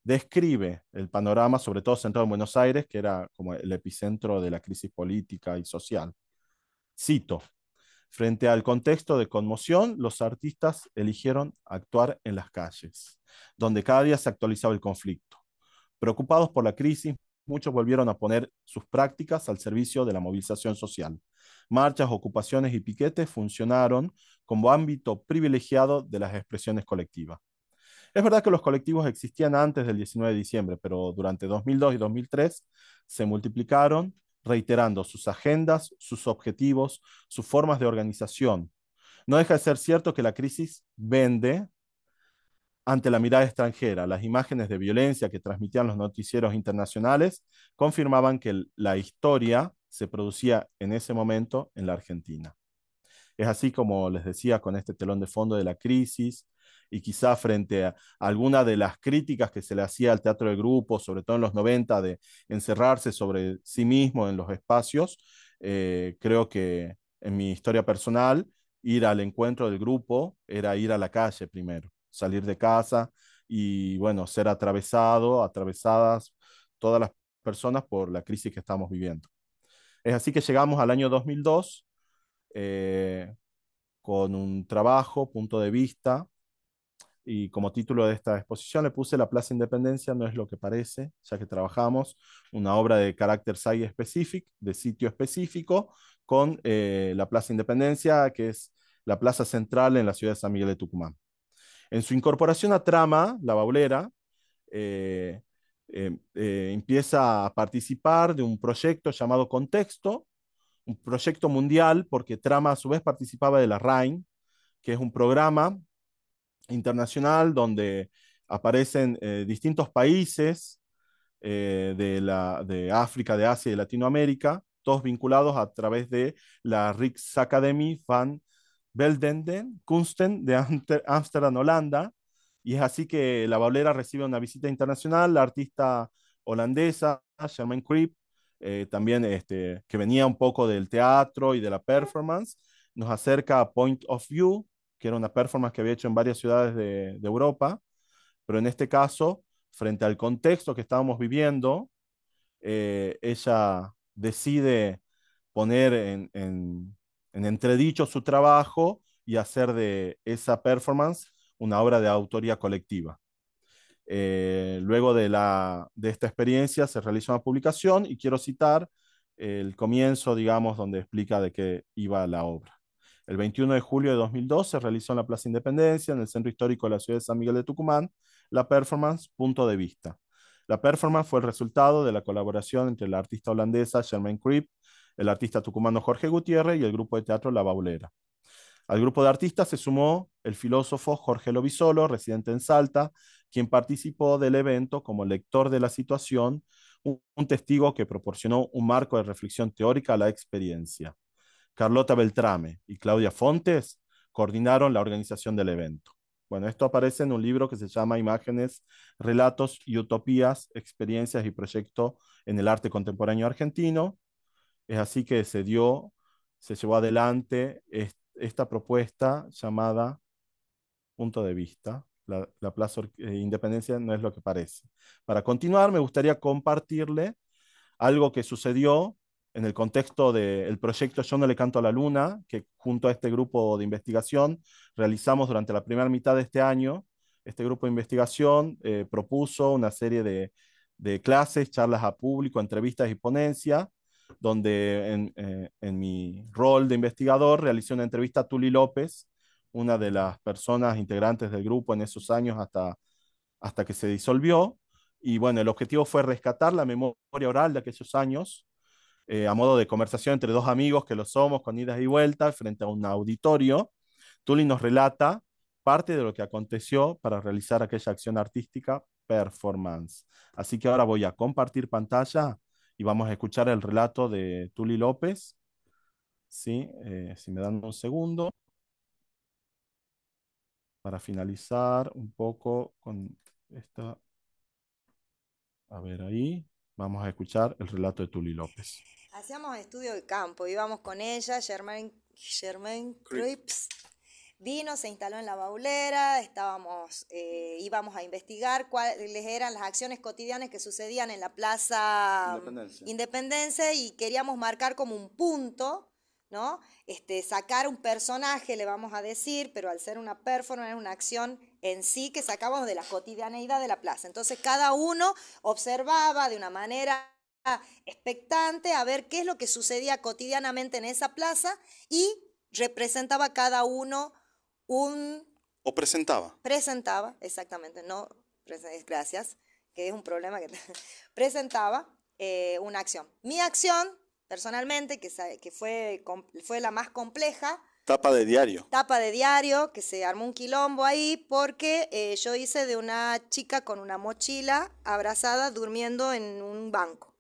describe el panorama, sobre todo centrado en Buenos Aires, que era como el epicentro de la crisis política y social. Cito: frente al contexto de conmoción, los artistas eligieron actuar en las calles, donde cada día se actualizaba el conflicto. Preocupados por la crisis, muchos volvieron a poner sus prácticas al servicio de la movilización social. Marchas, ocupaciones y piquetes funcionaron como ámbito privilegiado de las expresiones colectivas. Es verdad que los colectivos existían antes del 19 de diciembre, pero durante 2002 y 2003 se multiplicaron, reiterando sus agendas, sus objetivos, sus formas de organización. No deja de ser cierto que la crisis vende ante la mirada extranjera. Las imágenes de violencia que transmitían los noticieros internacionales confirmaban que la historia se producía en ese momento en la Argentina. Es así como les decía, con este telón de fondo de la crisis y quizá frente a alguna de las críticas que se le hacía al teatro de grupo, sobre todo en los 90, de encerrarse sobre sí mismo en los espacios, creo que en mi historia personal, ir al encuentro del grupo era ir a la calle primero, salir de casa y bueno, ser atravesadas todas las personas por la crisis que estamos viviendo. Es así que llegamos al año 2002, eh, con un trabajo, punto de vista, y como título de esta exposición le puse La Plaza Independencia no es lo que parece, ya que trabajamos una obra de carácter site específico, de sitio específico, con la Plaza Independencia, que es la plaza central en la ciudad de San Miguel de Tucumán. En su incorporación a Trama, La Baulera, empieza a participar de un proyecto llamado Contexto, un proyecto mundial, porque Trama a su vez participaba de la RAIN, que es un programa internacional donde aparecen distintos países de África, de Asia y de Latinoamérica, todos vinculados a través de la Rijksacademie van Beeldende Kunsten de Ámsterdam, Holanda. Y es así que la Baulera recibe una visita internacional, la artista holandesa, Germaine Kriep, también que venía un poco del teatro y de la performance, nos acerca a Point of View, que era una performance que había hecho en varias ciudades de Europa, pero en este caso, frente al contexto que estábamos viviendo, ella decide poner en entredicho su trabajo y hacer de esa performance una obra de autoría colectiva. Luego de esta experiencia se realiza una publicación y quiero citar el comienzo, digamos, donde explica de qué iba la obra. El 21 de julio de 2002 se realizó en la Plaza Independencia, en el centro histórico de la ciudad de San Miguel de Tucumán, la performance Punto de Vista. La performance fue el resultado de la colaboración entre la artista holandesa Germaine Kriep, el artista tucumano Jorge Gutiérrez y el grupo de teatro La Baulera. Al grupo de artistas se sumó el filósofo Jorge Lovisolo, residente en Salta, quien participó del evento como lector de la situación, un testigo que proporcionó un marco de reflexión teórica a la experiencia. Carlota Beltrame y Claudia Fontes coordinaron la organización del evento. Bueno, esto aparece en un libro que se llama Imágenes, Relatos y Utopías, Experiencias y Proyectos en el Arte Contemporáneo Argentino. Es así que se llevó adelante esta propuesta llamada Punto de Vista. La Plaza Independencia no es lo que parece. Para continuar, me gustaría compartirle algo que sucedió en el contexto del proyecto Yo no le canto a la luna, que junto a este grupo de investigación realizamos durante la primera mitad de este año. Este grupo de investigación propuso una serie de clases, charlas a público, entrevistas y ponencias, donde en mi rol de investigador realicé una entrevista a Tuli López, una de las personas integrantes del grupo en esos años hasta que se disolvió. Y bueno, el objetivo fue rescatar la memoria oral de aquellos años, a modo de conversación entre dos amigos que lo somos, con idas y vueltas, frente a un auditorio. Tuli nos relata parte de lo que aconteció para realizar aquella acción artística performance. Así que ahora voy a compartir pantalla y vamos a escuchar el relato de Tuli López. ¿Sí? Si me dan un segundo para finalizar un poco con esta. A ver ahí, vamos a escuchar el relato de Tuli López. Hacíamos estudio de campo, íbamos con ella, Germaine Cripps. Vino, se instaló en la baulera, íbamos a investigar cuáles eran las acciones cotidianas que sucedían en la Plaza Independencia y queríamos marcar como un punto, ¿no? Sacar un personaje, le vamos a decir, pero al ser una performance, una acción en sí que sacábamos de la cotidianeidad de la plaza. Entonces cada uno observaba de una manera expectante a ver qué es lo que sucedía cotidianamente en esa plaza y representaba cada uno ¿O presentaba? Presentaba, exactamente, no, gracias, que es un problema que presentaba una acción. Mi acción, personalmente, que fue la más compleja. Tapa de diario. Tapa de diario, que se armó un quilombo ahí porque yo hice de una chica con una mochila abrazada durmiendo en un banco.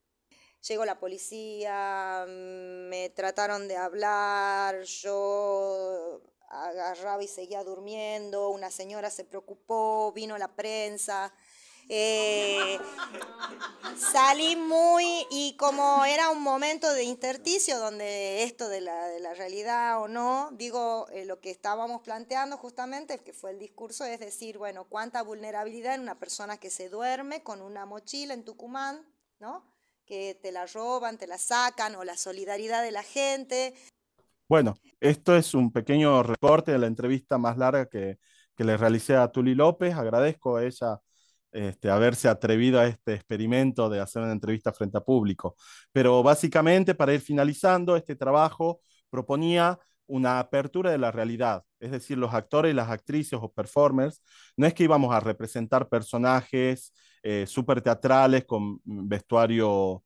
Llegó la policía, me trataron de hablar, yo agarraba y seguía durmiendo, una señora se preocupó, vino la prensa. Salí y como era un momento de intersticio donde esto de la realidad o no, digo, lo que estábamos planteando justamente, que fue el discurso, es decir, bueno, cuánta vulnerabilidad en una persona que se duerme con una mochila en Tucumán, ¿no? Que te la roban, te la sacan, o la solidaridad de la gente. Bueno, esto es un pequeño recorte de la entrevista más larga que le realicé a Tuli López. Agradezco a ella haberse atrevido a este experimento de hacer una entrevista frente a público. Pero básicamente, para ir finalizando, este trabajo proponía una apertura de la realidad, es decir, los actores y las actrices o performers, no es que íbamos a representar personajes súper teatrales con vestuario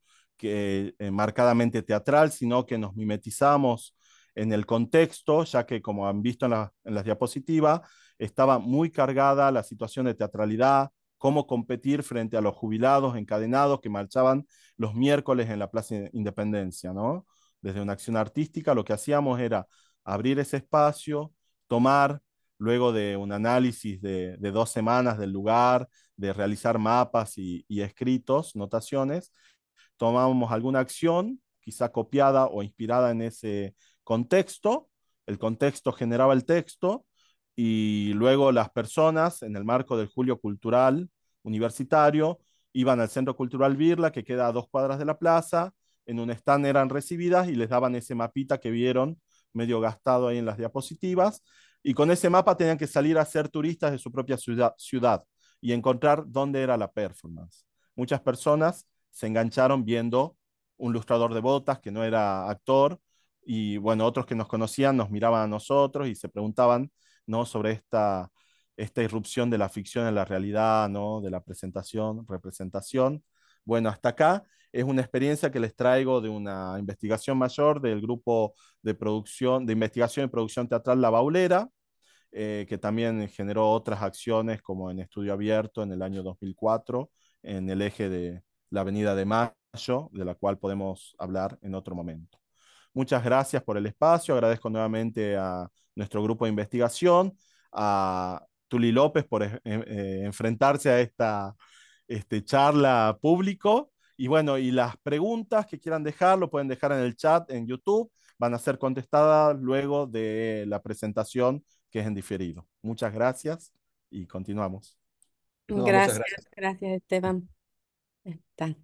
marcadamente teatral, sino que nos mimetizamos en el contexto, ya que como han visto en las diapositivas, estaba muy cargada la situación de teatralidad, cómo competir frente a los jubilados encadenados que marchaban los miércoles en la Plaza Independencia, ¿no? Desde una acción artística lo que hacíamos era abrir ese espacio, tomar, luego de un análisis de 2 semanas del lugar, de realizar mapas y escritos, notaciones, tomábamos alguna acción, quizá copiada o inspirada en ese contexto, el contexto generaba el texto y luego las personas, en el marco del Julio Cultural Universitario, iban al Centro Cultural Birla, que queda a 2 cuadras de la plaza, en un stand eran recibidas y les daban ese mapita que vieron medio gastado ahí en las diapositivas, y con ese mapa tenían que salir a ser turistas de su propia ciudad y encontrar dónde era la performance. Muchas personas se engancharon viendo un lustrador de botas que no era actor, y bueno, otros que nos conocían nos miraban a nosotros y se preguntaban, ¿no?, sobre esta irrupción de la ficción en la realidad, ¿no?, de la presentación, representación. Bueno, hasta acá es una experiencia que les traigo de una investigación mayor del grupo de producción, de investigación y producción teatral La Baulera, que también generó otras acciones como en Estudio Abierto en el año 2004, en el eje de la Avenida de Mayo, de la cual podemos hablar en otro momento. Muchas gracias por el espacio, agradezco nuevamente a nuestro grupo de investigación, a Tuli López por enfrentarse a esta charla público. Y bueno, y las preguntas que quieran dejar, lo pueden dejar en el chat en YouTube, van a ser contestadas luego de la presentación que es en diferido. Muchas gracias y continuamos. No, muchas Gracias, gracias. gracias Esteban. Está.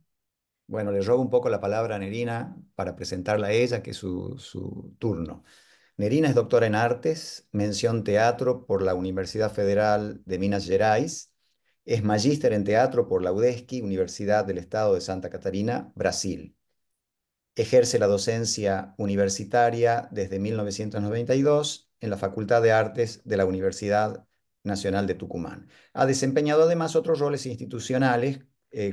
Bueno, le robo un poco la palabra a Nerina para presentarla a ella, que es su turno. Nerina es doctora en artes, mención teatro por la Universidad Federal de Minas Gerais, es magíster en teatro por la UDESC, Universidad del Estado de Santa Catarina, Brasil. Ejerce la docencia universitaria desde 1992 en la Facultad de Artes de la Universidad Nacional de Tucumán. Ha desempeñado además otros roles institucionales,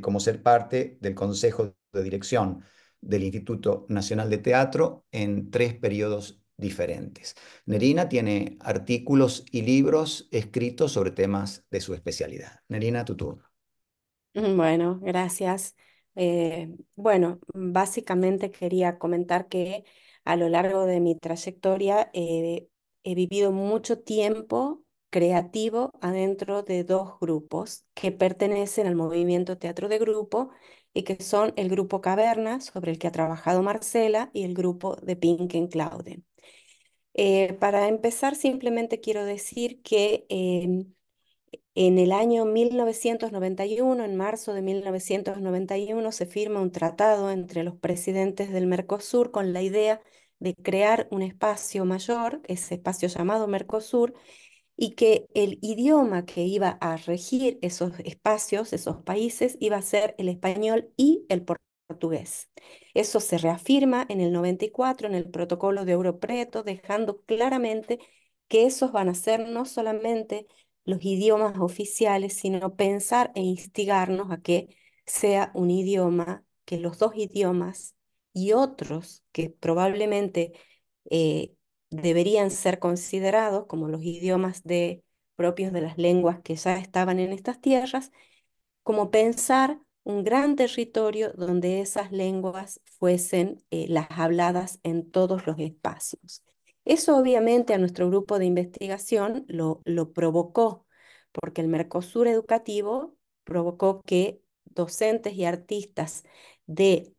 como ser parte del Consejo de Dirección del Instituto Nacional de Teatro en 3 periodos diferentes. Nerina tiene artículos y libros escritos sobre temas de su especialidad. Nerina, tu turno. Bueno, gracias. Bueno, básicamente quería comentar que a lo largo de mi trayectoria he vivido mucho tiempo creativo adentro de dos grupos que pertenecen al movimiento teatro de grupo y que son el grupo Caverna, sobre el que ha trabajado Marcela, y el grupo de Claude. Para empezar, simplemente quiero decir que en el año 1991, en marzo de 1991, se firma un tratado entre los presidentes del Mercosur con la idea de crear un espacio mayor, ese espacio llamado Mercosur, y que el idioma que iba a regir esos espacios, esos países, iba a ser el español y el portugués. Eso se reafirma en el 94 en el protocolo de Ouro Preto, dejando claramente que esos van a ser no solamente los idiomas oficiales, sino pensar e instigarnos a que sea un idioma, que los dos idiomas y otros que probablemente eh, deberían ser considerados como los idiomas propios de las lenguas que ya estaban en estas tierras, como pensar un gran territorio donde esas lenguas fuesen las habladas en todos los espacios. Eso obviamente a nuestro grupo de investigación lo provocó, porque el Mercosur educativo provocó que docentes y artistas de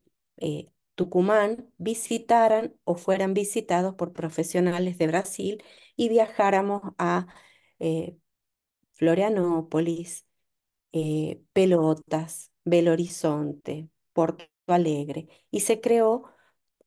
Tucumán visitaran o fueran visitados por profesionales de Brasil y viajáramos a eh, Florianópolis, Pelotas, Belo Horizonte, Porto Alegre, y se creó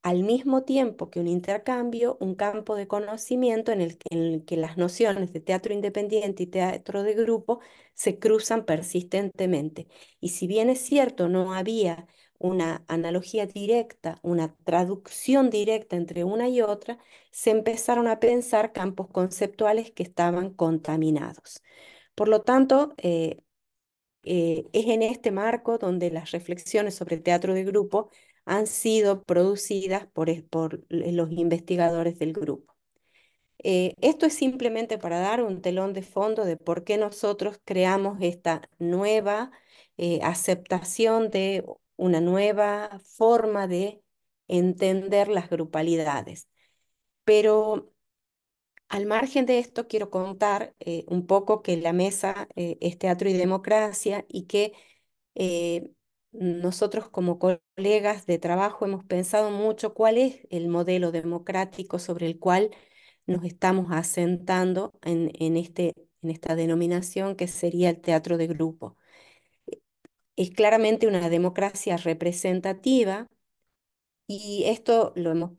al mismo tiempo que un intercambio, un campo de conocimiento en el que las nociones de teatro independiente y teatro de grupo se cruzan persistentemente. Y si bien es cierto, no había una analogía directa, una traducción directa entre una y otra, se empezaron a pensar campos conceptuales que estaban contaminados. Por lo tanto, es en este marco donde las reflexiones sobre el teatro de grupo han sido producidas por los investigadores del grupo. Esto es simplemente para dar un telón de fondo de por qué nosotros creamos esta nueva aceptación de una nueva forma de entender las grupalidades. Pero al margen de esto, quiero contar un poco que la mesa es teatro y democracia y que eh, nosotros como colegas de trabajo hemos pensado mucho cuál es el modelo democrático sobre el cual nos estamos asentando en esta denominación que sería el teatro de grupo. Es claramente una democracia representativa y esto lo hemos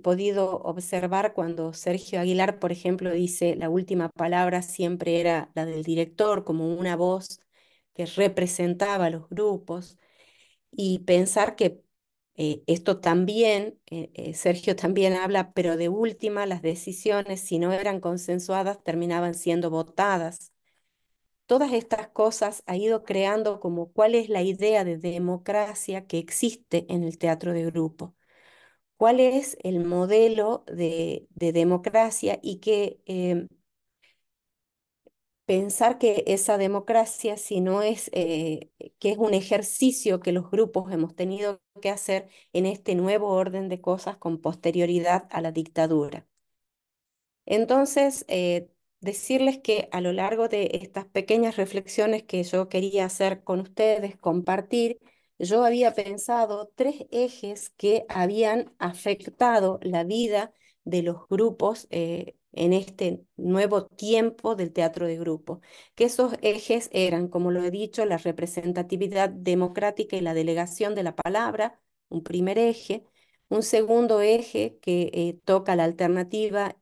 podido observar cuando Sergio Aguilar, por ejemplo, dice la última palabra siempre era la del director como una voz que representaba a los grupos y pensar que esto también, Sergio también habla, pero de última las decisiones, si no eran consensuadas, terminaban siendo votadas. Todas estas cosas ha ido creando como cuál es la idea de democracia que existe en el teatro de grupo, cuál es el modelo de democracia y que pensar que esa democracia, si no es, que es un ejercicio que los grupos hemos tenido que hacer en este nuevo orden de cosas con posterioridad a la dictadura. Entonces, decirles que a lo largo de estas pequeñas reflexiones que yo quería hacer con ustedes, compartir, yo había pensado tres ejes que habían afectado la vida de los grupos en este nuevo tiempo del teatro de grupo, que esos ejes eran, como lo he dicho, la representatividad democrática y la delegación de la palabra, un primer eje. Un segundo eje que toca la alternativa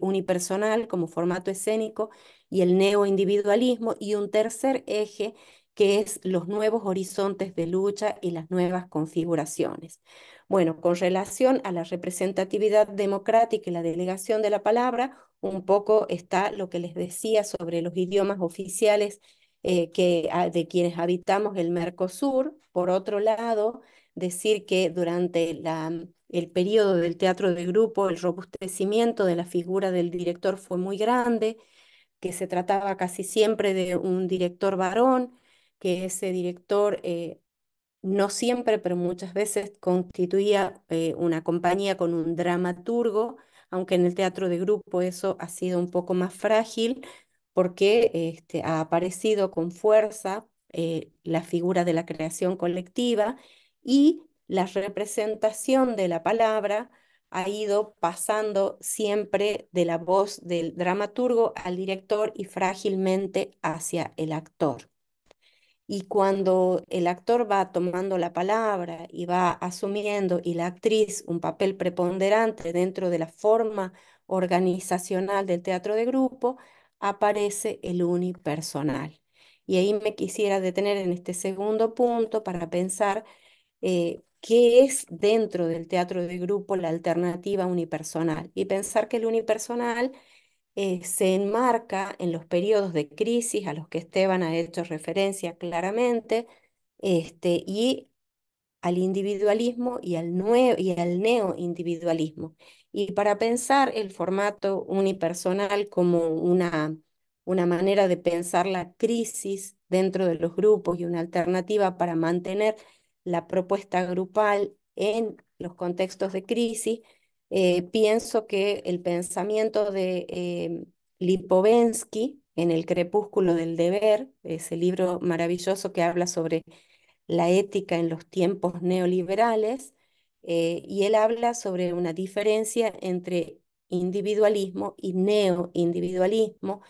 unipersonal como formato escénico y el neoindividualismo. Y un tercer eje que es los nuevos horizontes de lucha y las nuevas configuraciones. Bueno, con relación a la representatividad democrática y la delegación de la palabra, un poco está lo que les decía sobre los idiomas oficiales de quienes habitamos el Mercosur. Por otro lado, decir que durante el periodo del teatro de grupo el robustecimiento de la figura del director fue muy grande, que se trataba casi siempre de un director varón, que ese director no siempre, pero muchas veces constituía una compañía con un dramaturgo, aunque en el teatro de grupo eso ha sido un poco más frágil porque ha aparecido con fuerza la figura de la creación colectiva, y la representación de la palabra ha ido pasando siempre de la voz del dramaturgo al director y frágilmente hacia el actor. Y cuando el actor va tomando la palabra y va asumiendo, y la actriz, un papel preponderante dentro de la forma organizacional del teatro de grupo, aparece el unipersonal. Y ahí me quisiera detener en este segundo punto para pensar qué es dentro del teatro de grupo la alternativa unipersonal, y pensar que el unipersonal se enmarca en los periodos de crisis a los que Esteban ha hecho referencia claramente, y al individualismo y al neoindividualismo. Y para pensar el formato unipersonal como una manera de pensar la crisis dentro de los grupos y una alternativa para mantener la propuesta grupal en los contextos de crisis, pienso que el pensamiento de Lipovensky en El crepúsculo del deber, ese libro maravilloso que habla sobre la ética en los tiempos neoliberales, y él habla sobre una diferencia entre individualismo y neoindividualismo,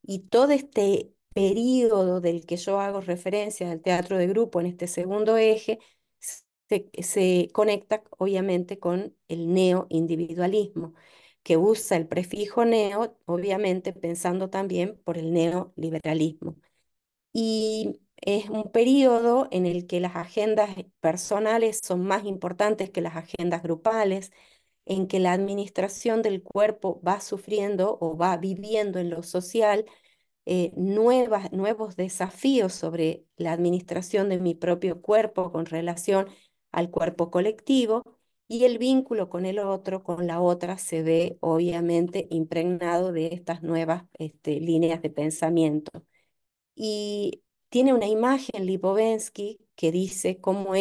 y todo este periodo del que yo hago referencia al teatro de grupo en este segundo eje se conecta obviamente con el neoindividualismo, que usa el prefijo neo, obviamente pensando también por el neoliberalismo. Y es un periodo en el que las agendas personales son más importantes que las agendas grupales, en que la administración del cuerpo va sufriendo o va viviendo en lo social nuevos desafíos sobre la administración de mi propio cuerpo con relación al cuerpo colectivo, y el vínculo con el otro, con la otra, se ve obviamente impregnado de estas nuevas líneas de pensamiento. Y tiene una imagen Lipovensky que dice cómo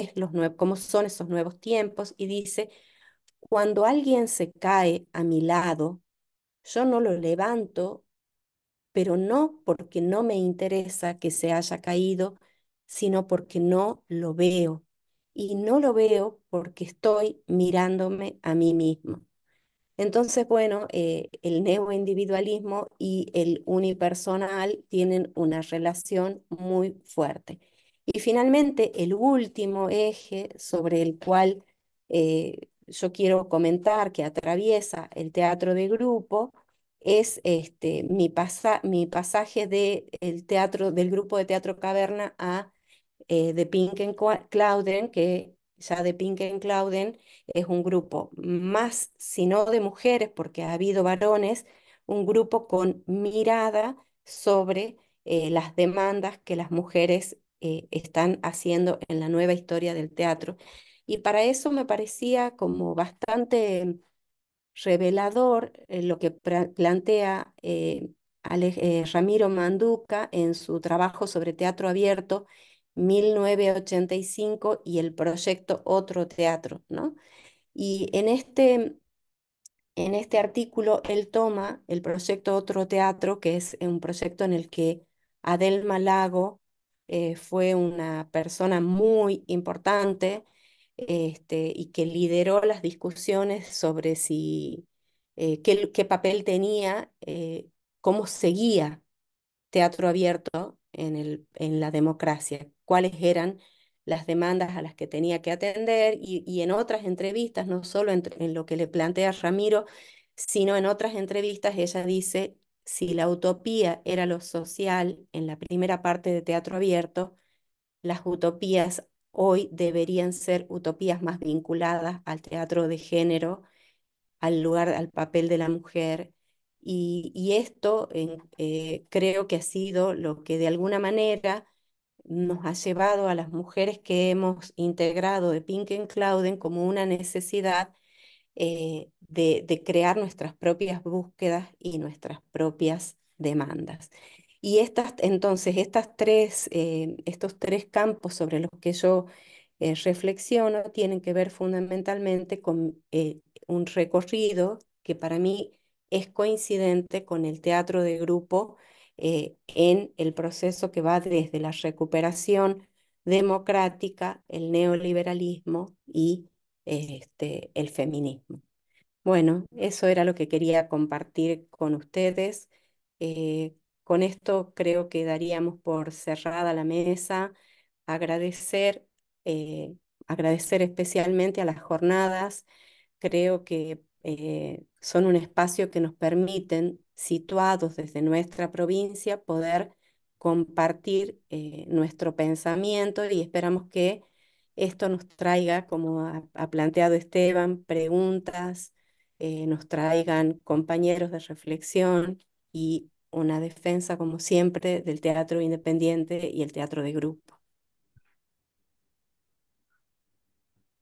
son esos nuevos tiempos, y dice: cuando alguien se cae a mi lado, yo no lo levanto, pero no porque no me interesa que se haya caído, sino porque no lo veo. Y no lo veo porque estoy mirándome a mí mismo. Entonces, bueno, el neoindividualismo y el unipersonal tienen una relación muy fuerte. Y finalmente, el último eje sobre el cual yo quiero comentar que atraviesa el teatro de grupo es mi pasaje del grupo de teatro Caverna a de Pink and Clauden, que ya de Pink and Clauden es un grupo más, si no de mujeres, porque ha habido varones, un grupo con mirada sobre las demandas que las mujeres están haciendo en la nueva historia del teatro. Y para eso me parecía como bastante revelador lo que plantea Ramiro Manduca en su trabajo sobre teatro abierto 1985 y el proyecto Otro Teatro, ¿no? Y en este artículo él toma el proyecto Otro Teatro, que es un proyecto en el que Adelma Lago fue una persona muy importante, y que lideró las discusiones sobre qué papel tenía, cómo seguía teatro abierto en la democracia, cuáles eran las demandas a las que tenía que atender, y en otras entrevistas, no solo en lo que le plantea Ramiro, sino en otras entrevistas ella dice: si la utopía era lo social en la primera parte de teatro abierto, las utopías hoy deberían ser utopías más vinculadas al teatro de género, al lugar, al papel de la mujer. Y esto creo que ha sido lo que de alguna manera nos ha llevado a las mujeres que hemos integrado de Pink and Clauden como una necesidad de crear nuestras propias búsquedas y nuestras propias demandas. Y entonces, estos tres campos sobre los que yo reflexiono tienen que ver fundamentalmente con un recorrido que para mí es coincidente con el teatro de grupo en el proceso que va desde la recuperación democrática, el neoliberalismo y el feminismo. Bueno, eso era lo que quería compartir con ustedes. Eh, con esto creo que daríamos por cerrada la mesa. Agradecer, eh, agradecer especialmente a las jornadas. Creo que son un espacio que nos permiten, situados desde nuestra provincia, poder compartir nuestro pensamiento y esperamos que esto nos traiga, como ha planteado Esteban, preguntas, nos traigan compañeros de reflexión y una defensa, como siempre, del teatro independiente y el teatro de grupo.